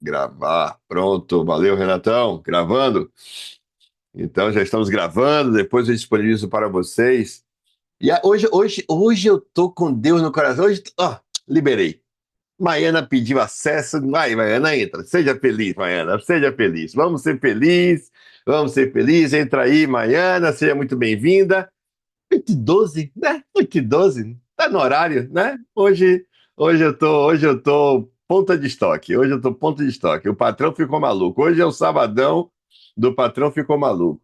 Gravar. Pronto. Valeu, Renatão. Gravando? Então, já estamos gravando. Depois eu disponibilizo para vocês. Hoje eu tô com Deus no coração. Hoje, ó, liberei. Maiana pediu acesso. Vai, Maiana, entra. Seja feliz, Maiana. Seja feliz. Vamos ser felizes. Vamos ser felizes. Entra aí, Maiana. Seja muito bem-vinda. 8h12, né? 8h12. Tá no horário, né? Hoje eu tô ponta de estoque. Hoje eu tô ponta de estoque. O patrão ficou maluco. Hoje é o sabadão do patrão ficou maluco.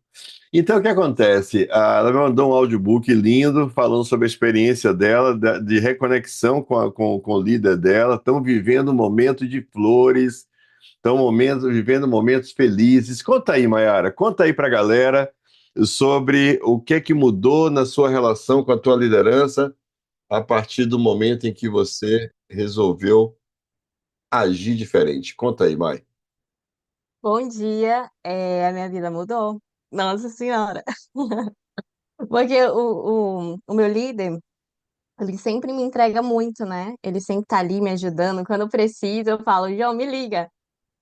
Então, o que acontece? Ela me mandou um audiobook lindo falando sobre a experiência dela, de reconexão com o líder dela. Estão vivendo um momento de flores, vivendo momentos felizes. Conta aí, Mayara, conta aí para a galera sobre o que é que mudou na sua relação com a tua liderança a partir do momento em que você resolveu agir diferente. Conta aí, Mai. Bom dia, a minha vida mudou. Nossa Senhora. Porque o meu líder, ele sempre me entrega muito, né? Ele sempre tá ali me ajudando. Quando eu preciso, eu falo, João, me liga.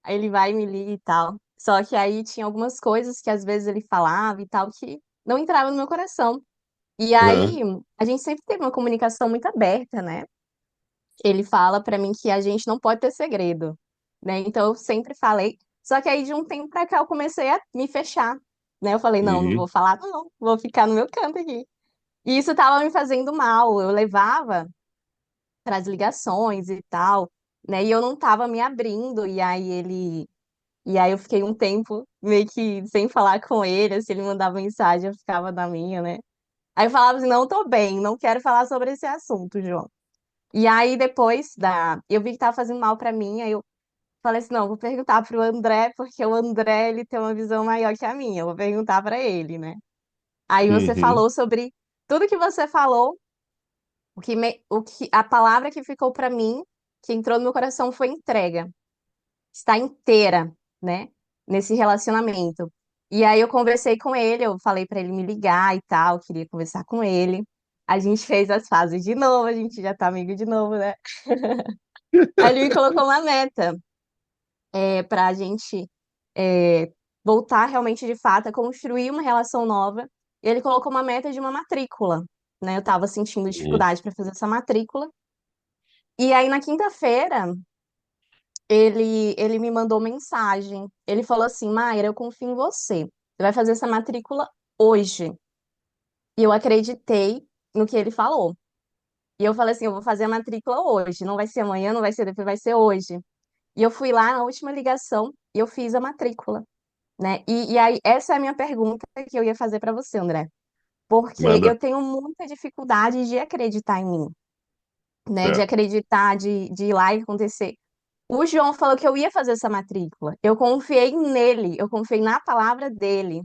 Aí ele vai e me liga e tal. Só que aí tinha algumas coisas que às vezes ele falava e tal que não entravam no meu coração. E Aham. aí a gente sempre teve uma comunicação muito aberta, né? Ele fala pra mim que a gente não pode ter segredo, né? Então eu sempre falei. Só que aí de um tempo pra cá eu comecei a me fechar, né? Eu falei, não, não vou Uhum. falar, não, vou ficar no meu canto aqui. E isso tava me fazendo mal. Eu levava para as ligações e tal, né? E eu não tava me abrindo. E aí eu fiquei um tempo meio que sem falar com ele. Se ele mandava mensagem, eu ficava na minha, né? Aí eu falava assim, não tô bem, não quero falar sobre esse assunto, João. E aí depois eu vi que tava fazendo mal pra mim, aí eu falei assim, não, vou perguntar pro André, porque o André, ele tem uma visão maior que a minha, eu vou perguntar pra ele, né? Aí você Uhum. falou sobre tudo que você falou, a palavra que ficou pra mim, que entrou no meu coração foi entrega. Está inteira, né, nesse relacionamento. E aí eu conversei com ele, eu falei pra ele me ligar e tal, queria conversar com ele. A gente fez as fases de novo, a gente já tá amigo de novo, né? Aí ele me colocou uma meta para a gente é, voltar realmente de fato a construir uma relação nova. E ele colocou uma meta de uma matrícula, né? Eu estava sentindo Uhum. dificuldade para fazer essa matrícula. E aí na quinta-feira ele me mandou mensagem. Ele falou assim: Mayra, eu confio em você. Você vai fazer essa matrícula hoje. E eu acreditei no que ele falou. E eu falei assim: eu vou fazer a matrícula hoje. Não vai ser amanhã, não vai ser depois, vai ser hoje. E eu fui lá na última ligação e eu fiz a matrícula, né? E aí, essa é a minha pergunta que eu ia fazer para você, André. Porque Manda. eu tenho muita dificuldade de acreditar em mim, né? De É. acreditar, de ir lá e acontecer. O João falou que eu ia fazer essa matrícula. Eu confiei nele, eu confiei na palavra dele.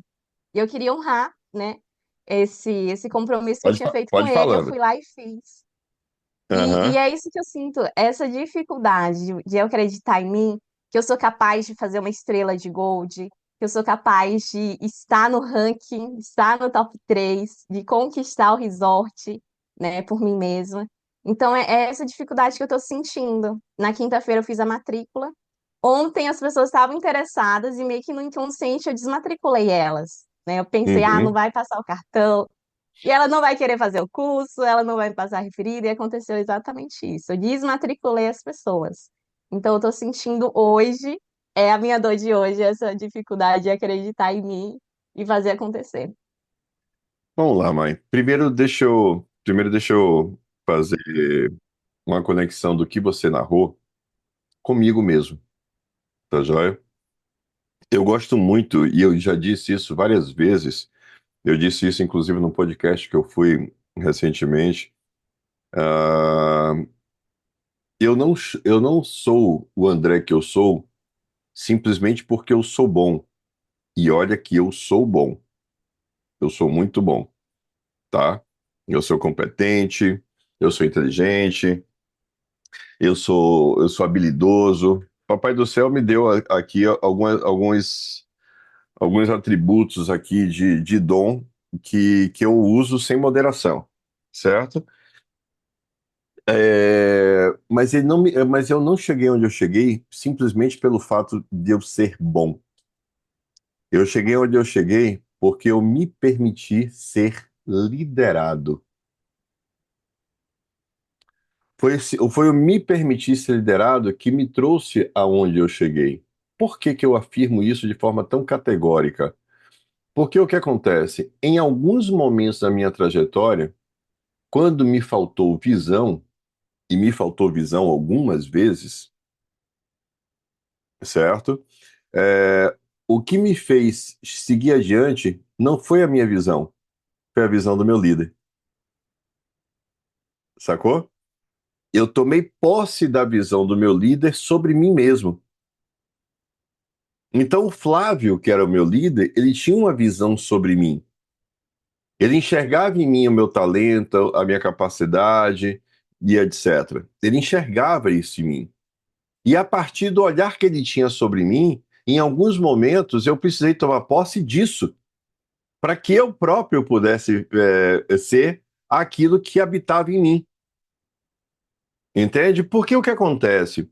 E eu queria honrar, né? Esse compromisso que eu tinha feito com Pode ele, eu falando. fui lá e fiz. E Aham. é isso que eu sinto, essa dificuldade de eu acreditar em mim, que eu sou capaz de fazer uma estrela de gold, que eu sou capaz de estar no ranking, estar no top 3, de conquistar o resort, né, por mim mesma. Então é essa dificuldade que eu tô sentindo. Na quinta-feira eu fiz a matrícula. Ontem as pessoas estavam interessadas e meio que no inconsciente eu desmatriculei elas, né? Eu pensei, não Uhum. vai passar o cartão, e ela não vai querer fazer o curso, ela não vai passar referida, e aconteceu exatamente isso. Eu desmatriculei as pessoas. Então, eu tô sentindo hoje, é a minha dor de hoje, essa dificuldade de acreditar em mim e fazer acontecer. Vamos lá, mãe. Primeiro deixa eu fazer uma conexão do que você narrou comigo mesmo, tá joia? Eu gosto muito, e eu já disse isso várias vezes, eu disse isso inclusive num podcast que eu fui recentemente. ah, eu não sou o André que eu sou simplesmente porque eu sou bom. E olha que eu sou bom, eu sou muito bom, tá? Eu sou competente, eu sou inteligente, eu sou habilidoso. Papai do céu me deu aqui alguns atributos aqui de dom que eu uso sem moderação, certo? Mas eu não cheguei onde eu cheguei simplesmente pelo fato de eu ser bom. Eu cheguei onde eu cheguei porque eu me permiti ser liderado. Foi o me permitir ser liderado que me trouxe aonde eu cheguei. Por que que eu afirmo isso de forma tão categórica? Porque o que acontece? Em alguns momentos da minha trajetória, quando me faltou visão, e me faltou visão algumas vezes, certo? O que me fez seguir adiante não foi a minha visão, foi a visão do meu líder, sacou? Eu tomei posse da visão do meu líder sobre mim mesmo. Então, o Flávio, que era o meu líder, ele tinha uma visão sobre mim. Ele enxergava em mim o meu talento, a minha capacidade e etc. Ele enxergava isso em mim. E a partir do olhar que ele tinha sobre mim, em alguns momentos eu precisei tomar posse disso, para que eu próprio pudesse ser aquilo que habitava em mim. Entende? Porque o que acontece?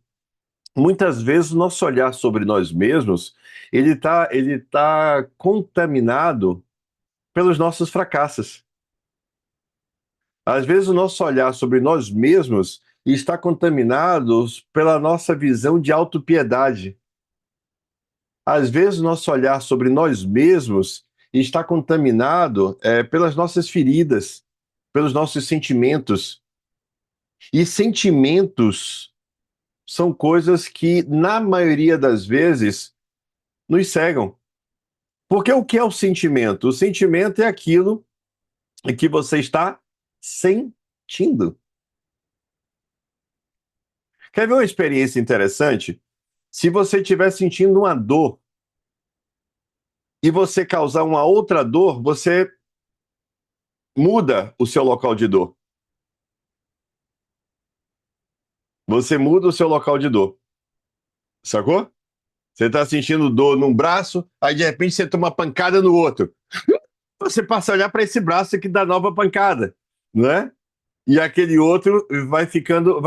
Muitas vezes o nosso olhar sobre nós mesmos, ele tá contaminado pelos nossos fracassos. Às vezes o nosso olhar sobre nós mesmos está contaminado pela nossa visão de autopiedade. Às vezes o nosso olhar sobre nós mesmos está contaminado pelas nossas feridas, pelos nossos sentimentos. E sentimentos são coisas que, na maioria das vezes, nos cegam. Porque o que é o sentimento? O sentimento é aquilo que você está sentindo. Quer ver uma experiência interessante? Se você estiver sentindo uma dor e você causar uma outra dor, você muda o seu local de dor. Você muda o seu local de dor. Sacou? Você está sentindo dor num braço, aí de repente você toma uma pancada no outro. Você passa a olhar para esse braço que dá nova pancada, não é? E aquele outro vai ficando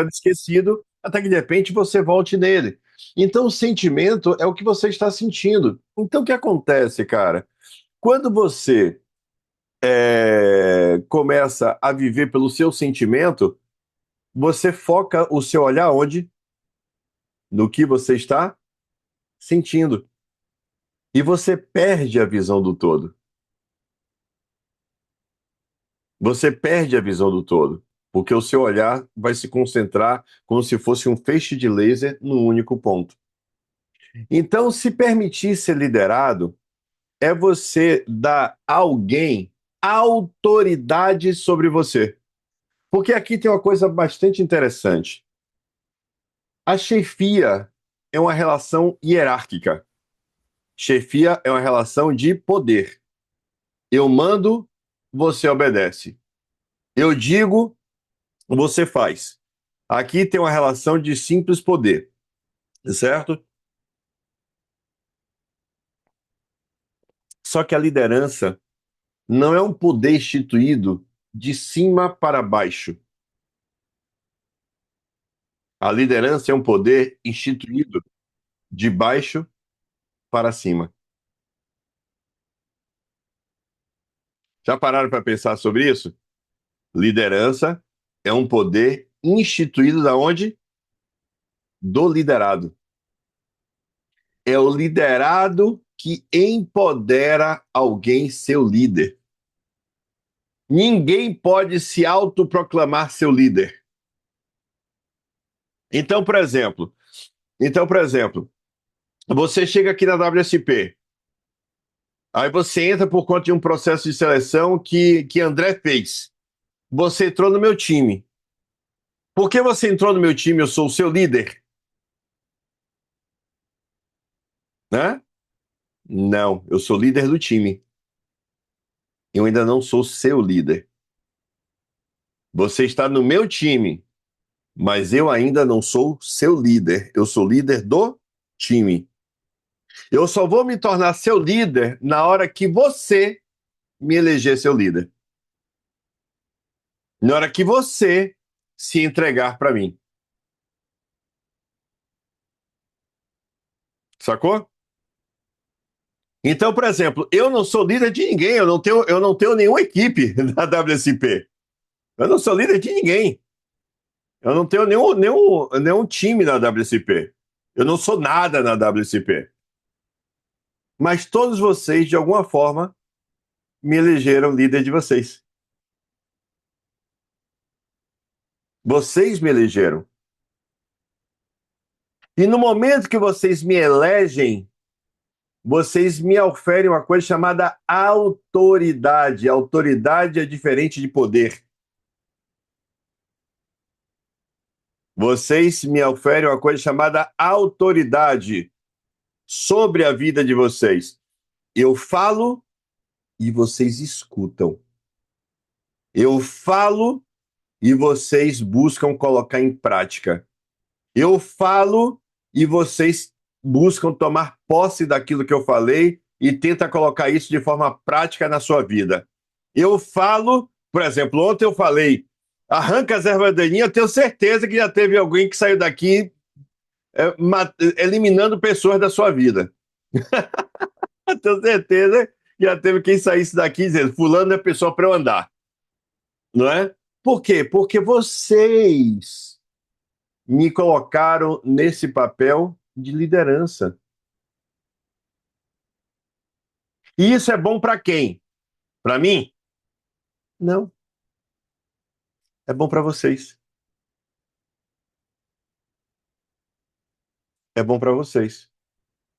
esquecido até que de repente você volte nele. Então, o sentimento é o que você está sentindo. Então, o que acontece, cara? Quando você começa a viver pelo seu sentimento, você foca o seu olhar onde? No que você está sentindo. E você perde a visão do todo. Você perde a visão do todo. Porque o seu olhar vai se concentrar como se fosse um feixe de laser num único ponto. Então, se permitir ser liderado é você dar a alguém autoridade sobre você. Porque aqui tem uma coisa bastante interessante. A chefia é uma relação hierárquica. Chefia é uma relação de poder. Eu mando, você obedece. Eu digo, você faz. Aqui tem uma relação de simples poder, certo? Só que a liderança não é um poder instituído de cima para baixo. A liderança é um poder instituído de baixo para cima. Já pararam para pensar sobre isso? Liderança é um poder instituído da onde? Do liderado. É o liderado que empodera alguém seu líder. Ninguém pode se autoproclamar seu líder. Então, por exemplo, você chega aqui na WSP, aí você entra por conta de um processo de seleção que André fez. Você entrou no meu time. Por que você entrou no meu time? Eu sou o seu líder, né? Não, eu sou líder do time. Eu ainda não sou seu líder. Você está no meu time, mas eu ainda não sou seu líder. Eu sou líder do time. Eu só vou me tornar seu líder na hora que você me eleger seu líder. Na hora que você se entregar para mim. Sacou? Então, por exemplo, eu não sou líder de ninguém, eu não tenho nenhuma equipe na WSP. Eu não sou líder de ninguém. Eu não tenho nenhum time na WSP. Eu não sou nada na WSP. Mas todos vocês, de alguma forma, me elegeram líder de vocês. Vocês me elegeram. E no momento que vocês me elegem, vocês me oferem uma coisa chamada autoridade. Autoridade é diferente de poder. Vocês me oferem uma coisa chamada autoridade sobre a vida de vocês. Eu falo e vocês escutam. Eu falo e vocês buscam colocar em prática. Eu falo e vocês buscam tomar posse daquilo que eu falei e tenta colocar isso de forma prática na sua vida. Eu falo, por exemplo, ontem eu falei, arranca as ervas daninhas, eu tenho certeza que já teve alguém que saiu daqui eliminando pessoas da sua vida. Eu tenho certeza que já teve quem saísse daqui dizendo, fulano é pessoa para eu andar. Não é? Por quê? Porque vocês me colocaram nesse papel de liderança. E isso é bom para quem? Para mim? Não. É bom para vocês. É bom para vocês.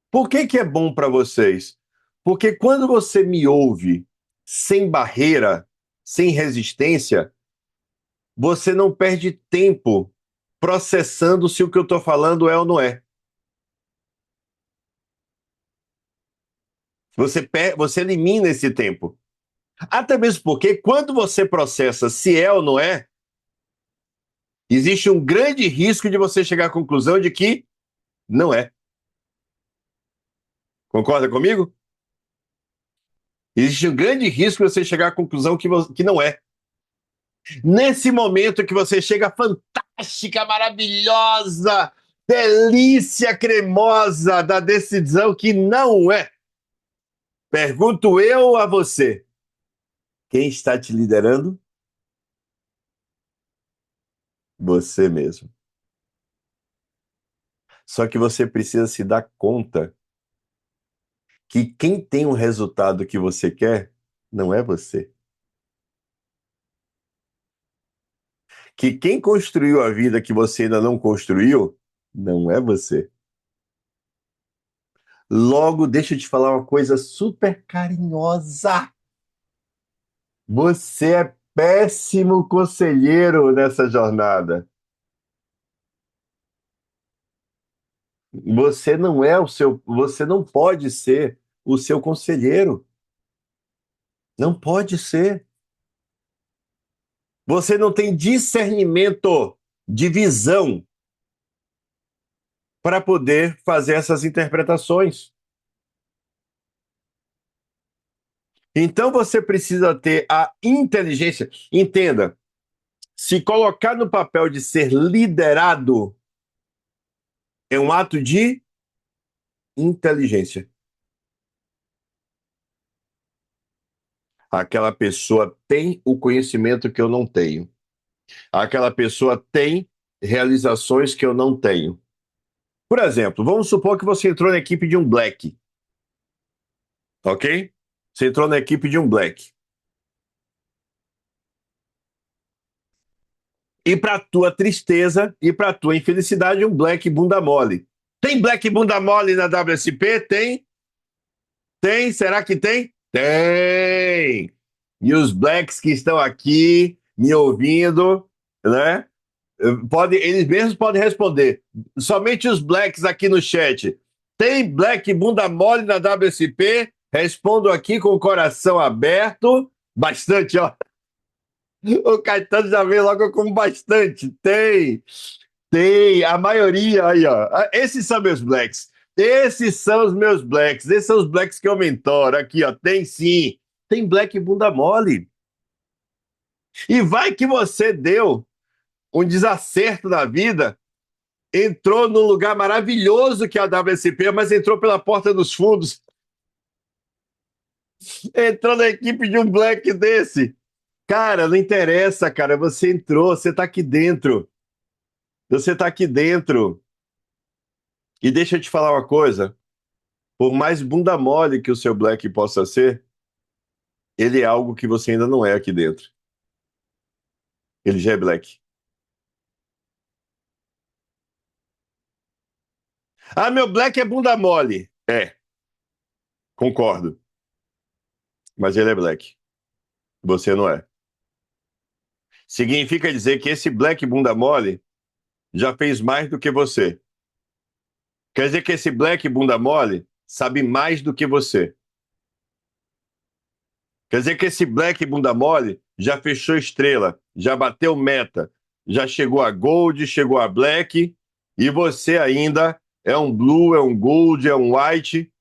Por que que é bom para vocês? Porque quando você me ouve sem barreira, sem resistência, você não perde tempo processando se o que eu estou falando é ou não é. Você elimina esse tempo. Até mesmo porque quando você processa se é ou não é, existe um grande risco de você chegar à conclusão de que não é. Concorda comigo? Existe um grande risco de você chegar à conclusão que não é. Nesse momento que você chega fantástica, maravilhosa, delícia cremosa da decisão que não é. Pergunto eu a você: quem está te liderando? Você mesmo. Só que você precisa se dar conta que quem tem o resultado que você quer não é você. Que quem construiu a vida que você ainda não construiu não é você. Logo, deixa eu te falar uma coisa super carinhosa. Você é péssimo conselheiro nessa jornada. Você não pode ser o seu conselheiro. Não pode ser. Você não tem discernimento de visão para poder fazer essas interpretações. Então você precisa ter a inteligência. Entenda, se colocar no papel de ser liderado é um ato de inteligência. Aquela pessoa tem o conhecimento que eu não tenho. Aquela pessoa tem realizações que eu não tenho. Por exemplo, vamos supor que você entrou na equipe de um black, ok? Você entrou na equipe de um black. E para tua tristeza e para tua infelicidade, um black bunda mole. Tem black bunda mole na WSP? Tem? Tem? Será que tem? Tem! E os blacks que estão aqui me ouvindo, né? Eles mesmos podem responder. Somente os blacks aqui no chat. Tem black bunda mole na WSP? Respondo aqui com o coração aberto. Bastante, ó. O Caetano já veio logo com bastante. Tem. Tem. A maioria aí, ó. Esses são meus blacks. Esses são os meus blacks. Esses são os blacks que eu mentoro. Aqui, ó. Tem sim. Tem black bunda mole. E vai que você deu um desacerto na vida, entrou num lugar maravilhoso que é a WSP, mas entrou pela porta dos fundos. Entrou na equipe de um black desse. Cara, não interessa, cara. Você entrou, você tá aqui dentro. Você tá aqui dentro. E deixa eu te falar uma coisa. Por mais bunda mole que o seu black possa ser, ele é algo que você ainda não é aqui dentro. Ele já é black. Ah, meu black é bunda mole. É, concordo. Mas ele é black. Você não é. Significa dizer que esse black bunda mole já fez mais do que você. Quer dizer que esse black bunda mole sabe mais do que você. Quer dizer que esse black bunda mole já fechou estrela, já bateu meta, já chegou a gold, chegou a black, e você ainda é um blue, é um gold, é um white,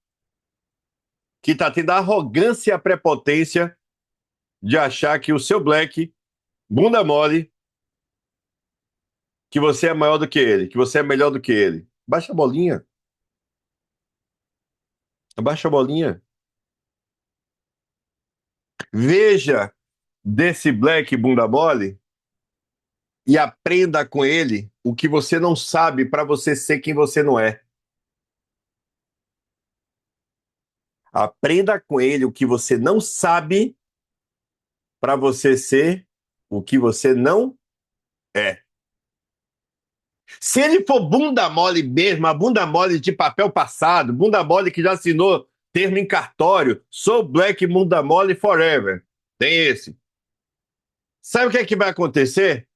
que está tendo a arrogância e a prepotência de achar que o seu black, bunda mole, que você é maior do que ele, que você é melhor do que ele. Baixa a bolinha. Abaixa a bolinha. Veja desse black bunda mole e aprenda com ele o que você não sabe para você ser quem você não é. Aprenda com ele o que você não sabe para você ser o que você não é. Se ele for bunda mole mesmo, a bunda mole de papel passado, bunda mole que já assinou termo em cartório, sou black bunda mole forever. Tem esse. Sabe o que é que vai acontecer?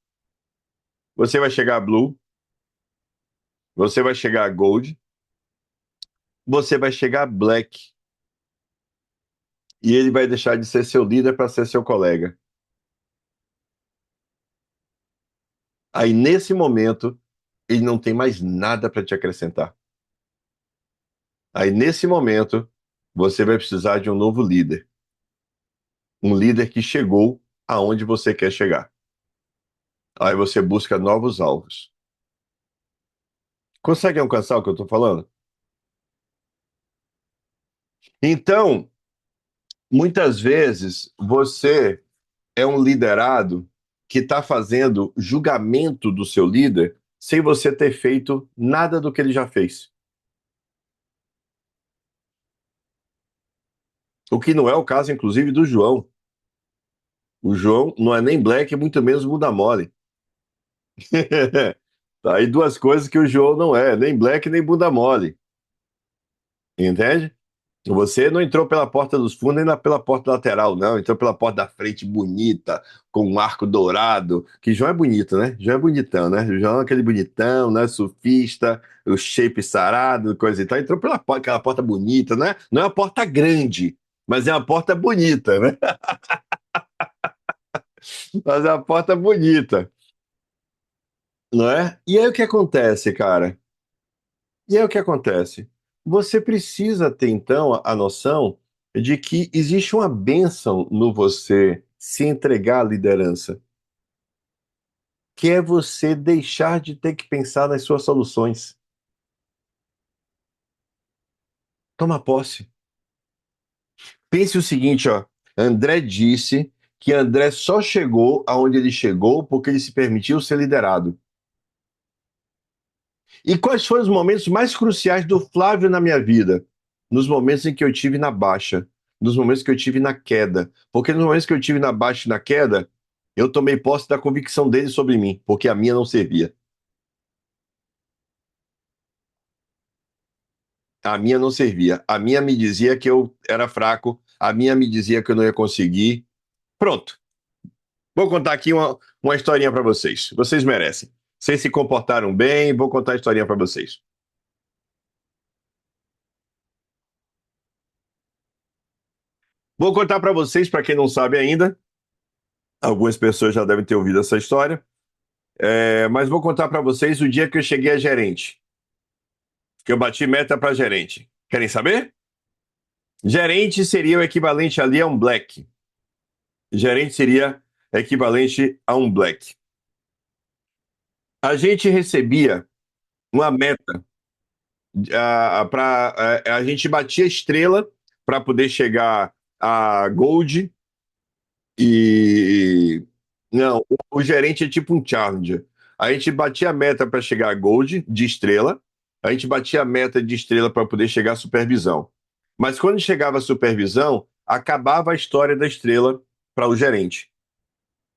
Você vai chegar a blue, você vai chegar a gold, você vai chegar a black. E ele vai deixar de ser seu líder para ser seu colega. Aí, nesse momento, ele não tem mais nada para te acrescentar. Aí, nesse momento, você vai precisar de um novo líder. Um líder que chegou aonde você quer chegar. Aí você busca novos alvos. Consegue alcançar o que eu estou falando? Então, muitas vezes, você é um liderado que está fazendo julgamento do seu líder sem você ter feito nada do que ele já fez. O que não é o caso, inclusive, do João. O João não é nem black, muito menos bunda mole. Tá aí duas coisas que o João não é, nem black, nem bunda mole. Entende? Você não entrou pela porta dos fundos nem pela porta lateral, não. Entrou pela porta da frente bonita, com um arco dourado. Que João é bonito, né? João é bonitão, né? O João é aquele bonitão, né? Surfista, o shape sarado, coisa e tal. Entrou pela porta, aquela porta bonita, né? Não é uma porta grande, mas é uma porta bonita, né? Mas é uma porta bonita, não é? E aí o que acontece, cara? E aí o que acontece? Você precisa ter, então, a noção de que existe uma bênção no você se entregar à liderança, que é você deixar de ter que pensar nas suas soluções. Toma posse. Pense o seguinte, ó. André disse que André só chegou aonde ele chegou porque ele se permitiu ser liderado. E quais foram os momentos mais cruciais do Flávio na minha vida? Nos momentos em que eu tive na baixa, nos momentos que eu tive na queda. Porque nos momentos que eu tive na baixa e na queda, eu tomei posse da convicção dele sobre mim, porque a minha não servia. A minha não servia. A minha me dizia que eu era fraco, a minha me dizia que eu não ia conseguir. Pronto. Vou contar aqui uma historinha para vocês. Vocês merecem. Vocês se comportaram bem, vou contar a historinha para vocês. Vou contar para vocês, para quem não sabe ainda, algumas pessoas já devem ter ouvido essa história, mas vou contar para vocês o dia que eu cheguei a gerente, que eu bati meta para gerente. Querem saber? Gerente seria o equivalente ali a um black. Gerente seria equivalente a um black. A gente recebia uma meta, a gente batia estrela para poder chegar a Gold e. Não, o gerente é tipo um Challenger. A gente batia a meta para chegar a Gold de estrela, a gente batia a meta de estrela para poder chegar à supervisão. Mas quando chegava a supervisão, acabava a história da estrela para o gerente,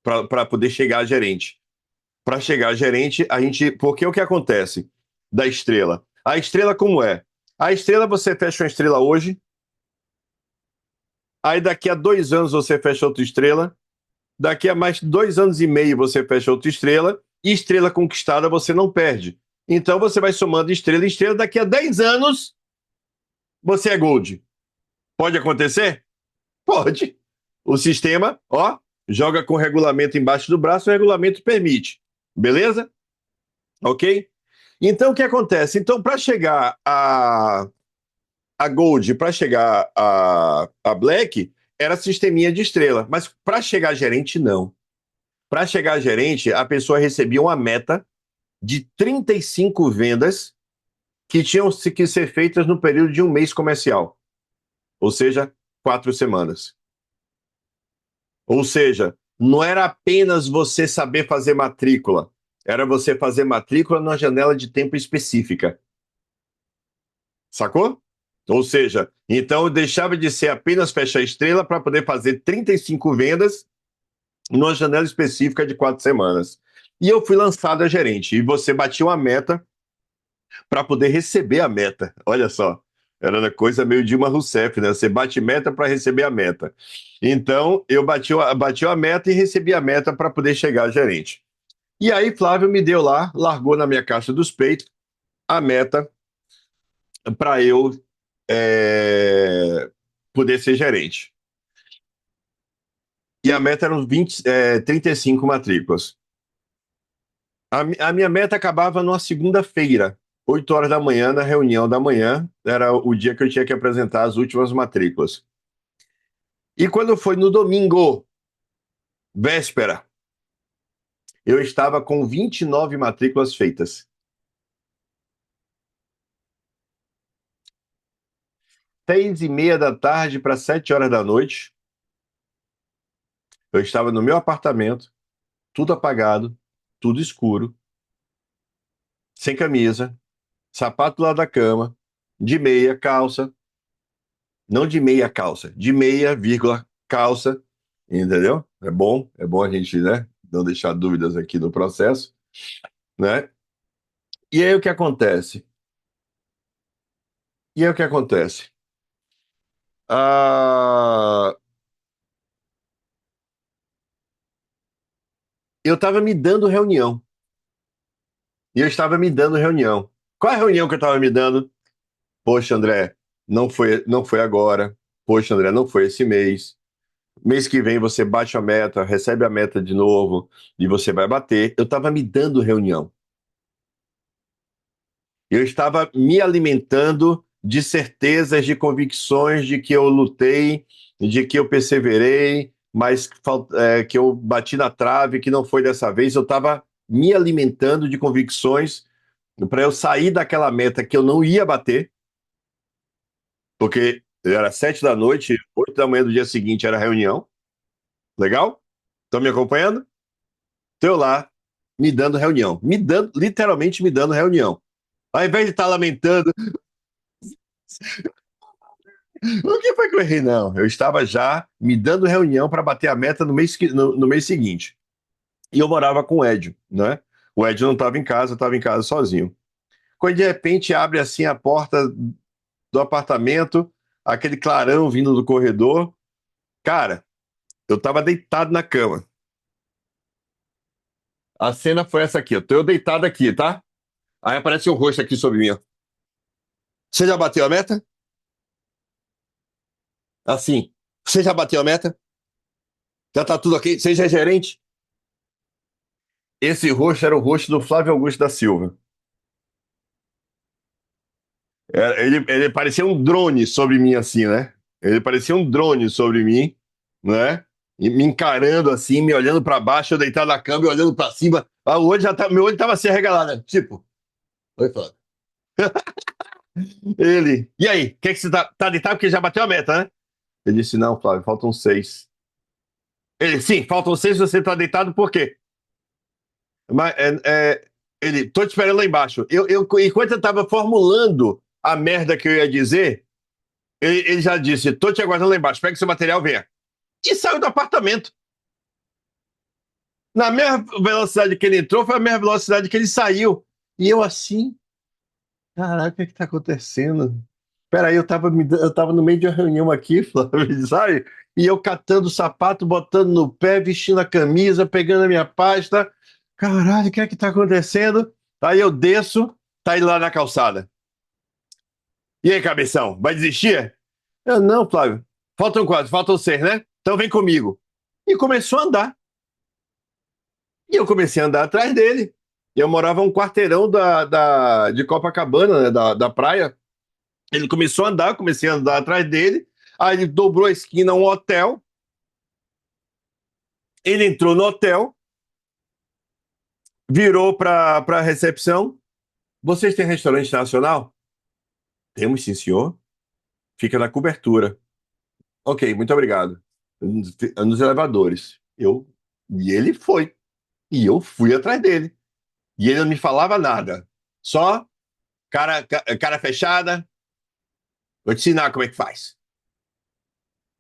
para poder chegar a gerente. Para chegar a gerente, a gente. Porque o que acontece da estrela? A estrela, como é? A estrela, você fecha uma estrela hoje, aí daqui a 2 anos você fecha outra estrela, daqui a mais 2 anos e meio você fecha outra estrela, e estrela conquistada você não perde. Então você vai somando estrela em estrela, daqui a 10 anos você é gold. Pode acontecer? Pode. O sistema, ó, joga com o regulamento embaixo do braço, o regulamento permite. Beleza? Ok? Então, o que acontece? Então, para chegar a Gold, para chegar a Black, era sisteminha de estrela. Mas para chegar a gerente, não. Para chegar a gerente, a pessoa recebia uma meta de 35 vendas que tinham que ser feitas no período de um mês comercial. Ou seja, 4 semanas. Ou seja, não era apenas você saber fazer matrícula, era você fazer matrícula numa janela de tempo específica. Sacou? Ou seja, então deixava de ser apenas fechar estrela para poder fazer 35 vendas numa janela específica de 4 semanas. E eu fui lançado a gerente. E você batia uma meta para poder receber a meta. Olha só. Era uma coisa meio Dilma Rousseff, né? Você bate meta para receber a meta. Então, eu bati a meta e recebi a meta para poder chegar a gerente. E aí, Flávio me deu lá, largou na minha caixa dos peitos a meta para eu é, poder ser gerente. E a meta eram 35 matrículas. A minha meta acabava numa segunda-feira, 8 horas da manhã, na reunião da manhã, era o dia que eu tinha que apresentar as últimas matrículas. E quando foi no domingo, véspera, eu estava com 29 matrículas feitas. 6h30 da tarde para 7 horas da noite, eu estava no meu apartamento, tudo apagado, tudo escuro, sem camisa, sapato do lado da cama, de meia calça, não de meia calça, de meia, vírgula, calça, entendeu? É bom a gente, né, não deixar dúvidas aqui no processo, né? E aí o que acontece? E aí o que acontece? Ah, eu estava me dando reunião, e eu estava me dando reunião. Qual é a reunião que eu estava me dando? Poxa, André, não foi agora. Poxa, André, não foi esse mês. Mês que vem você bate a meta, recebe a meta de novo e você vai bater. Eu estava me dando reunião. Eu estava me alimentando de certezas, de convicções de que eu lutei, de que eu perseverei, mas que eu bati na trave, que não foi dessa vez. Eu estava me alimentando de convicções para eu sair daquela meta que eu não ia bater, porque era 7 da noite, 8 da manhã do dia seguinte era reunião. Legal? Estão me acompanhando? Estou lá, me dando reunião. Literalmente me dando reunião. Ao invés de estar lamentando, o que foi que eu errei? Não, eu estava já me dando reunião para bater a meta no mês seguinte. E eu morava com o Edio, né? O Edio não estava em casa, eu estava em casa sozinho. Quando de repente abre assim a porta do apartamento, aquele clarão vindo do corredor. Cara, eu estava deitado na cama. A cena foi essa aqui, eu tô deitado aqui, tá? Aí aparece um rosto aqui sobre mim, ó. Você já bateu a meta? Assim. Você já bateu a meta? Já tá tudo ok? Você já é gerente? Esse rosto era o rosto do Flávio Augusto da Silva. Ele parecia um drone sobre mim, assim, né? Ele parecia um drone sobre mim, né? E me encarando assim, me olhando para baixo, eu deitado na cama e olhando para cima. O olho já tá, meu olho tava assim arregalado. Tipo, oi, Flávio. Ele, e aí, o que você tá deitado porque já bateu a meta, né? Ele disse, não, Flávio, faltam seis. Ele, sim, faltam seis, você tá deitado por quê? Mas, ele, tô te esperando lá embaixo. Enquanto eu tava formulando a merda que eu ia dizer, ele já disse, tô te aguardando lá embaixo, pega seu material, venha. E saiu do apartamento. Na mesma velocidade que ele entrou, foi a mesma velocidade que ele saiu. E eu assim, caraca, o que é que tá acontecendo? Peraí, eu tava no meio de uma reunião aqui, Flávio, sabe? E eu catando o sapato, botando no pé, vestindo a camisa, pegando a minha pasta. Caralho, o que é que tá acontecendo? Aí eu desço, tá ele lá na calçada. E aí, cabeção, vai desistir? Eu, não, Flávio. Faltam quatro, faltam seis, né? Então vem comigo. E começou a andar. E eu comecei a andar atrás dele. Eu morava um quarteirão de Copacabana, né, da praia. Ele começou a andar, comecei a andar atrás dele. Aí ele dobrou a esquina, um hotel. Ele entrou no hotel, virou para a recepção. Vocês têm restaurante nacional? Temos, sim, senhor. Fica na cobertura. Ok, muito obrigado. Nos elevadores. E ele foi. E eu fui atrás dele. E ele não me falava nada. Só cara fechada. Vou te ensinar como é que faz.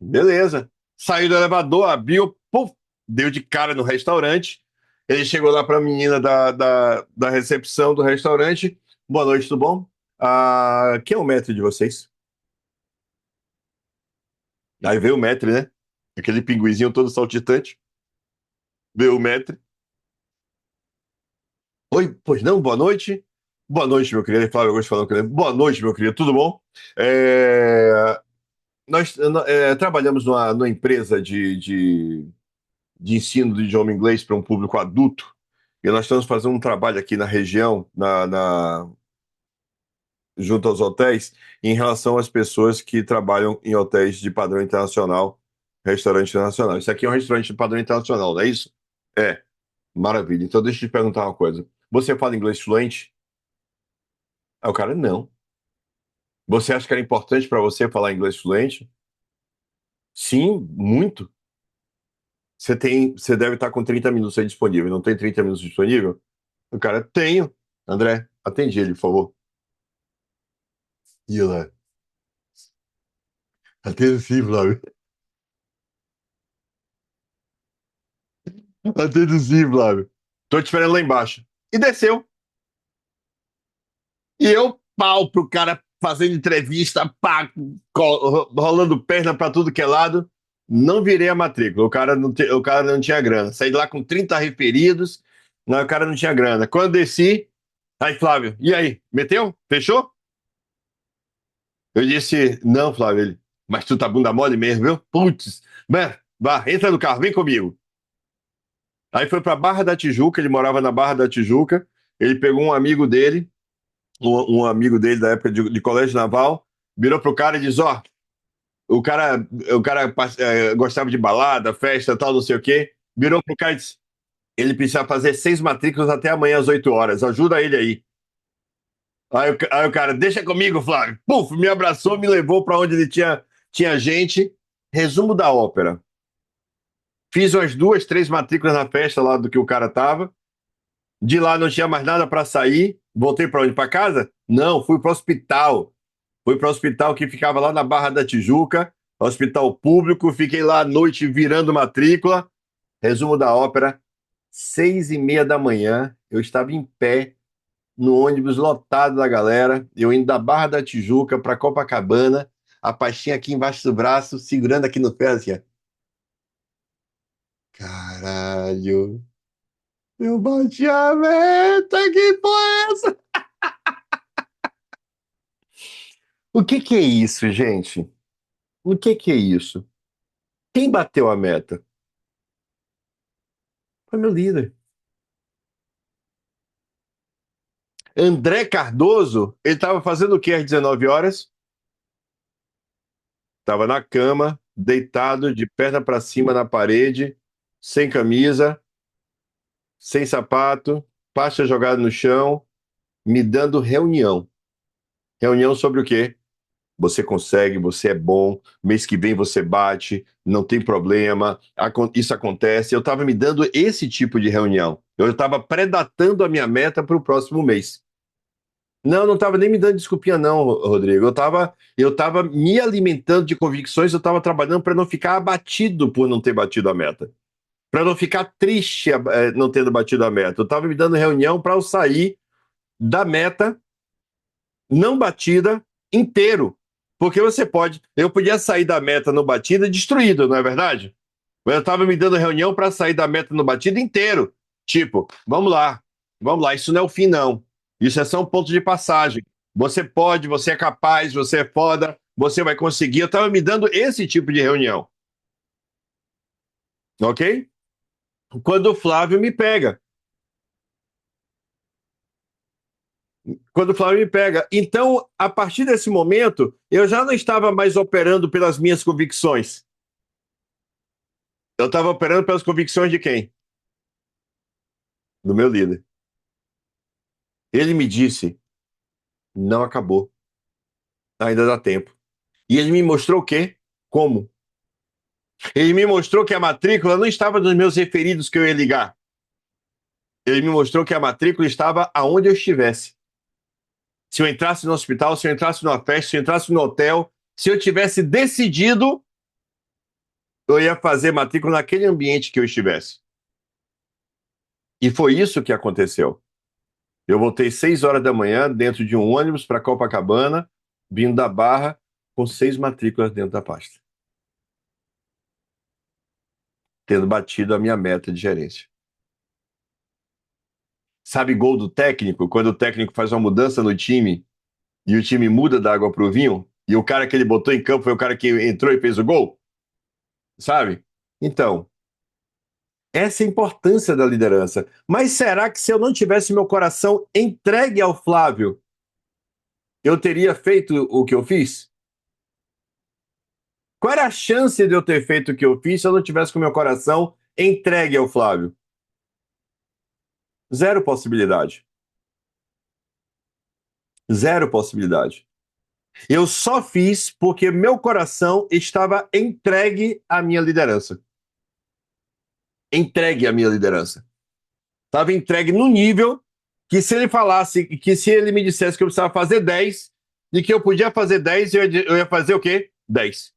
Beleza. Saiu do elevador, abriu, puf, deu de cara no restaurante. Ele chegou lá para a menina da recepção do restaurante. Boa noite, tudo bom? Quem é o maître de vocês? Aí veio o maître, né? Aquele pinguizinho todo saltitante. Veio o maître. Oi, pois não, boa noite. Boa noite, meu querido. Flávio Augusto falando com ele. Boa noite, meu querido, tudo bom? Nós trabalhamos numa empresa de ensino do idioma inglês para um público adulto. E nós estamos fazendo um trabalho aqui na região, junto aos hotéis, em relação às pessoas que trabalham em hotéis de padrão internacional, restaurante internacional. Isso aqui é um restaurante de padrão internacional, não é isso? É, maravilha. Então deixa eu te perguntar uma coisa. Você fala inglês fluente? Aí o cara, não. Você acha que era importante para você falar inglês fluente? Sim, muito. Você deve estar com 30 minutos aí disponível. Não tem 30 minutos disponível? O cara, tenho. André, atende ele, por favor. E lá, atende sim, Flávio. Atende sim, Flávio. Tô te esperando lá embaixo. E desceu. E eu, pau pro cara fazendo entrevista, pá, rolando perna pra tudo que é lado. Não virei a matrícula. O cara não tinha grana. Saí de lá com 30 referidos. Não, o cara não tinha grana. Quando eu desci, aí, Flávio, e aí? Meteu? Fechou? Eu disse, não, Flávio. Ele, mas tu tá bunda mole mesmo, viu? Putz, vá, entra no carro, vem comigo. Aí foi pra Barra da Tijuca, ele morava na Barra da Tijuca. Ele pegou um amigo dele, um amigo dele da época de colégio naval, virou pro cara e disse: Ó, o cara gostava de balada, festa, tal, não sei o quê. Virou pro cara e disse: ele precisa fazer 6 matrículas até amanhã às 8 horas, ajuda ele aí. Aí o cara, deixa comigo, Flávio. Puf, me abraçou, me levou pra onde ele tinha gente. Resumo da ópera. Fiz umas 2, 3 matrículas na festa lá do que o cara tava. De lá não tinha mais nada para sair. Voltei para onde? Para casa? Não, fui para o hospital. Fui para o hospital que ficava lá na Barra da Tijuca, hospital público. Fiquei lá à noite virando matrícula. Resumo da ópera: 6h30 da manhã, eu estava em pé no ônibus lotado da galera. Eu indo da Barra da Tijuca para Copacabana, a pastinha aqui embaixo do braço, segurando aqui no pé, assim, ó. Caralho, eu bati a meta, que porra é essa? O que que é isso, gente? O que que é isso? Quem bateu a meta? Foi meu líder. André Cardoso, ele estava fazendo o quê às 19 horas? Estava na cama, deitado, de perna para cima na parede, sem camisa. sem sapato, pasta jogada no chão, me dando reunião. Reunião sobre o quê? Você consegue, você é bom, mês que vem você bate, não tem problema, isso acontece. Eu estava me dando esse tipo de reunião. Eu estava predatando a minha meta para o próximo mês. Não estava nem me dando desculpinha, não, Rodrigo. Eu tava me alimentando de convicções, eu estava trabalhando para não ficar abatido por não ter batido a meta. Para não ficar triste não tendo batido a meta. Eu estava me dando reunião para eu sair da meta não batida inteiro. Porque eu podia sair da meta não batida destruído, não é verdade? Eu estava me dando reunião para sair da meta não batida inteiro. Tipo, vamos lá, isso não é o fim, não. Isso é só um ponto de passagem. Você pode, você é capaz, você é foda, você vai conseguir. Eu estava me dando esse tipo de reunião, ok? Quando o Flávio me pega. Quando o Flávio me pega. Então, a partir desse momento, eu já não estava mais operando pelas minhas convicções. Eu estava operando pelas convicções de quem? Do meu líder. Ele me disse: não acabou, ainda dá tempo. E ele me mostrou o quê? Como? Ele me mostrou que a matrícula não estava nos meus referidos que eu ia ligar. Ele me mostrou que a matrícula estava aonde eu estivesse. Se eu entrasse no hospital, se eu entrasse numa festa, se eu entrasse no hotel, se eu tivesse decidido, eu ia fazer matrícula naquele ambiente que eu estivesse. E foi isso que aconteceu. Eu voltei 6 horas da manhã dentro de um ônibus para Copacabana, vindo da Barra, com 6 matrículas dentro da pasta, tendo batido a minha meta de gerência. Sabe gol do técnico? Quando o técnico faz uma mudança no time e o time muda da água para o vinho, e o cara que ele botou em campo foi o cara que entrou e fez o gol? Sabe? Então, essa é a importância da liderança. Mas será que se eu não tivesse meu coração entregue ao Flávio, eu teria feito o que eu fiz? Qual era a chance de eu ter feito o que eu fiz se eu não tivesse com meu coração entregue ao Flávio? Zero possibilidade. Zero possibilidade. Eu só fiz porque meu coração estava entregue à minha liderança. Entregue à minha liderança. Estava entregue no nível que se ele falasse, que se ele me dissesse que eu precisava fazer 10, de que eu podia fazer 10, eu ia fazer o quê? 10.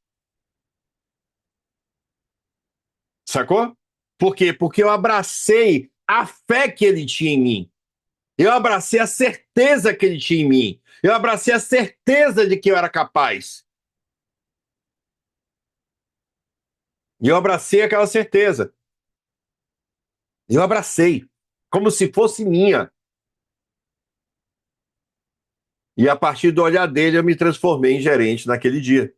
Sacou? Por quê? Porque eu abracei a fé que ele tinha em mim. Eu abracei a certeza que ele tinha em mim. Eu abracei a certeza de que eu era capaz. E eu abracei aquela certeza. Eu abracei, como se fosse minha. E a partir do olhar dele, eu me transformei em gerente naquele dia.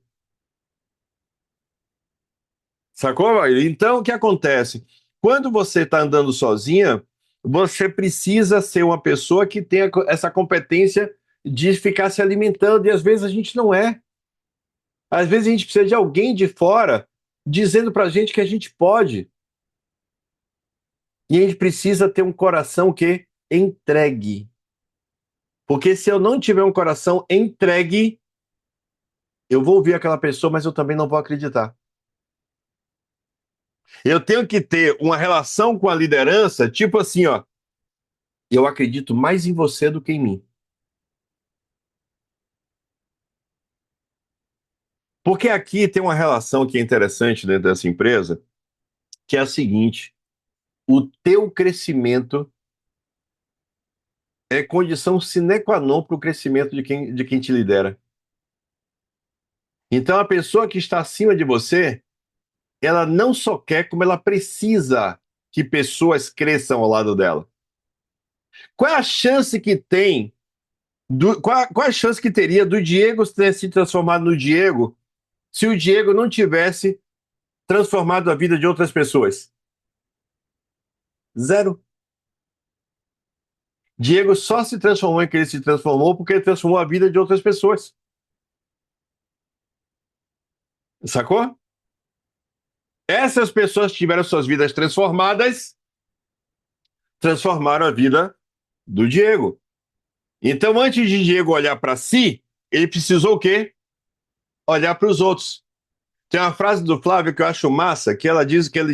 Sacou, Maíra? Então, o que acontece? Quando você está andando sozinha, você precisa ser uma pessoa que tenha essa competência de ficar se alimentando, e às vezes a gente não é. Às vezes a gente precisa de alguém de fora dizendo pra gente que a gente pode. E a gente precisa ter um coração que entregue. Porque se eu não tiver um coração entregue, eu vou ouvir aquela pessoa, mas eu também não vou acreditar. Eu tenho que ter uma relação com a liderança, tipo assim, ó, eu acredito mais em você do que em mim. Porque aqui tem uma relação que é interessante dentro dessa empresa, que é a seguinte: o teu crescimento é condição sine qua non para o crescimento de quem te lidera. Então, a pessoa que está acima de você, ela não só quer, como ela precisa que pessoas cresçam ao lado dela. Qual é a chance que tem, qual é a chance que teria do Diego ter se transformado no Diego se o Diego não tivesse transformado a vida de outras pessoas? Zero. Diego só se transformou em que ele se transformou porque ele transformou a vida de outras pessoas. Sacou? Essas pessoas que tiveram suas vidas transformadas transformaram a vida do Diego. Então, antes de Diego olhar para si, ele precisou o quê? Olhar para os outros. Tem uma frase do Flávio que eu acho massa, que ele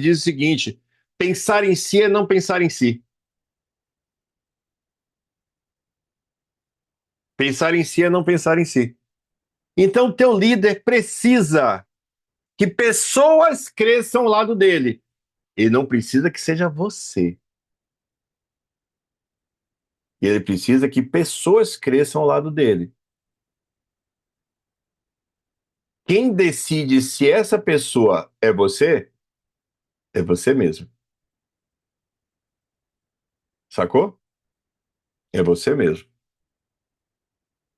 diz o seguinte: pensar em si é não pensar em si. Pensar em si é não pensar em si. Então, teu líder precisa que pessoas cresçam ao lado dele. Ele não precisa que seja você. Ele precisa que pessoas cresçam ao lado dele. Quem decide se essa pessoa é você mesmo. Sacou? É você mesmo.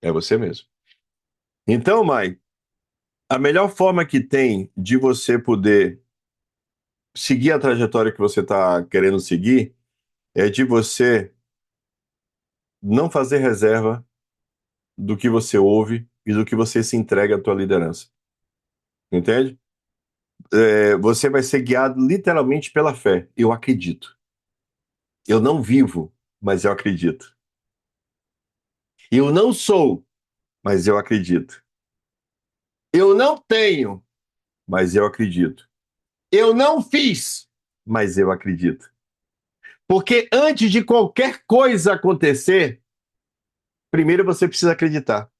É você mesmo. Então, Mai, a melhor forma que tem de você poder seguir a trajetória que você está querendo seguir é de você não fazer reserva do que você ouve e do que você se entrega à tua liderança. Entende? Você vai ser guiado literalmente pela fé. Eu acredito. Eu não vivo, mas eu acredito. Eu não sou, mas eu acredito. Eu não tenho, mas eu acredito. Eu não fiz, mas eu acredito. Porque antes de qualquer coisa acontecer, primeiro você precisa acreditar.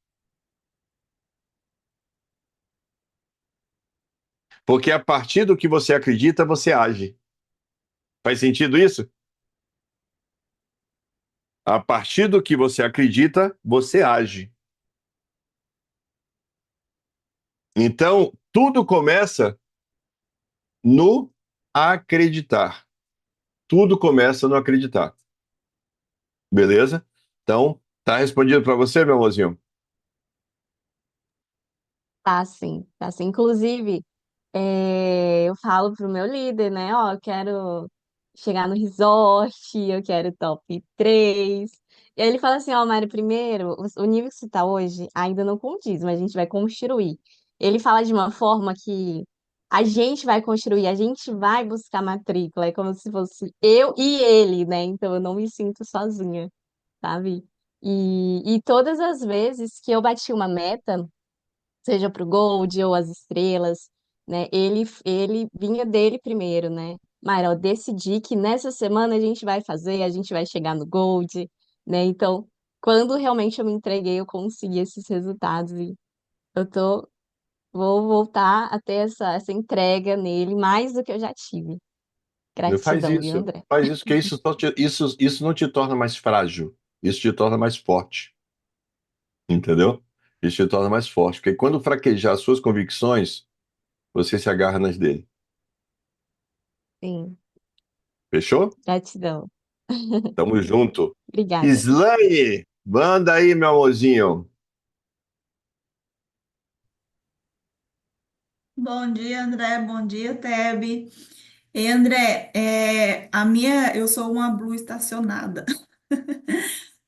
Porque a partir do que você acredita, você age. Faz sentido isso? A partir do que você acredita, você age. Então, tudo começa no acreditar. Tudo começa no acreditar. Beleza? Então, tá respondido para você, meu amorzinho? Tá sim, tá sim. Inclusive, eu falo pro meu líder, né? Ó, eu quero chegar no resort, eu quero top 3. E aí ele fala assim, ó, Mário, primeiro, o nível que você tá hoje ainda não condiz, mas a gente vai construir. Ele fala de uma forma que a gente vai construir, a gente vai buscar matrícula, é como se fosse eu e ele, né? Então eu não me sinto sozinha, sabe? E todas as vezes que eu bati uma meta, seja para o Gold ou as estrelas, né? Ele vinha dele primeiro, né? Mas eu decidi que nessa semana a gente vai fazer, a gente vai chegar no Gold, né? Então, quando realmente eu me entreguei, eu consegui esses resultados e eu vou voltar a ter essa entrega nele mais do que eu já tive. Faz Gratidão, viu, isso. André? Faz isso, que isso não te torna mais frágil. Isso te torna mais forte. Entendeu? Isso te torna mais forte. Porque quando fraquejar as suas convicções, você se agarra nas dele. Sim, Fechou? gratidão. Tamo junto. Obrigada. Slane, manda aí, meu amorzinho. Bom dia, André. Bom dia, Teb. E André, eu sou uma Blue estacionada.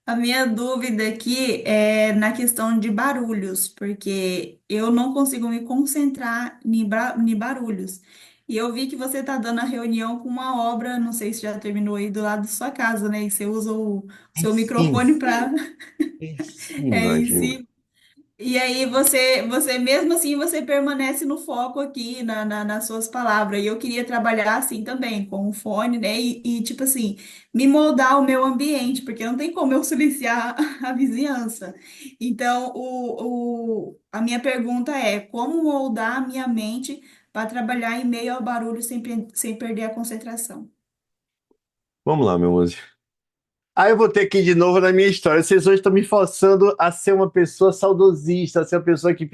A minha dúvida aqui é na questão de barulhos, porque eu não consigo me concentrar em barulhos. E eu vi que você está dando a reunião com uma obra, não sei se já terminou aí do lado da sua casa, né? E você usa o Em seu microfone cima, para em cima em de mim. si. E aí você mesmo assim, você permanece no foco aqui nas suas palavras. E eu queria trabalhar assim também, com o fone, né? Tipo assim, me moldar o meu ambiente, porque não tem como eu silenciar a vizinhança. Então, a minha pergunta é, como moldar a minha mente para trabalhar em meio ao barulho sem perder a concentração? Vamos lá, meu amorzinho. Aí eu vou ter que ir de novo na minha história. Vocês hoje estão me forçando a ser uma pessoa saudosista, a ser uma pessoa que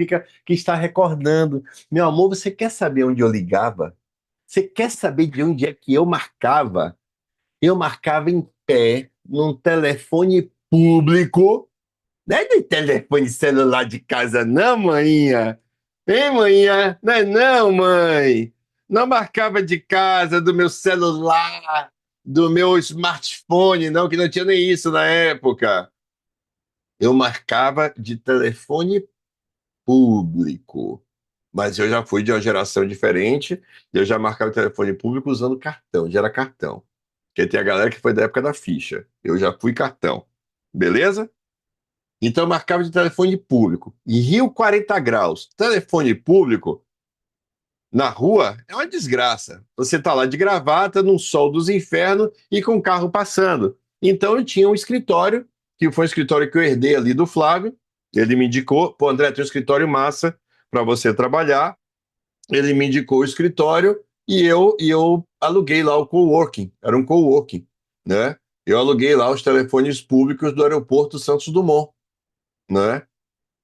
está recordando. Meu amor, você quer saber onde eu ligava? Você quer saber de onde é que eu marcava? Eu marcava em pé, num telefone público. Não é de telefone celular de casa, não, maninha. Hein, maninha? Não é não, mãe. Não marcava de casa, do meu celular, do meu smartphone, não, que não tinha nem isso na época. Eu marcava de telefone público. Mas eu já fui de uma geração diferente, eu já marcava telefone público usando cartão, já era cartão. Porque tem a galera que foi da época da ficha. Eu já fui cartão. Beleza? Então eu marcava de telefone público. Em Rio 40 graus, telefone público na rua é uma desgraça. Você tá lá de gravata, num sol dos infernos e com o carro passando. Então eu tinha um escritório, que foi um escritório que eu herdei ali do Flávio. Ele me indicou, pô, André, tem um escritório massa para você trabalhar. Ele me indicou o escritório e eu aluguei lá o coworking. Era um coworking, né? Eu aluguei lá os telefones públicos do aeroporto Santos Dumont, né?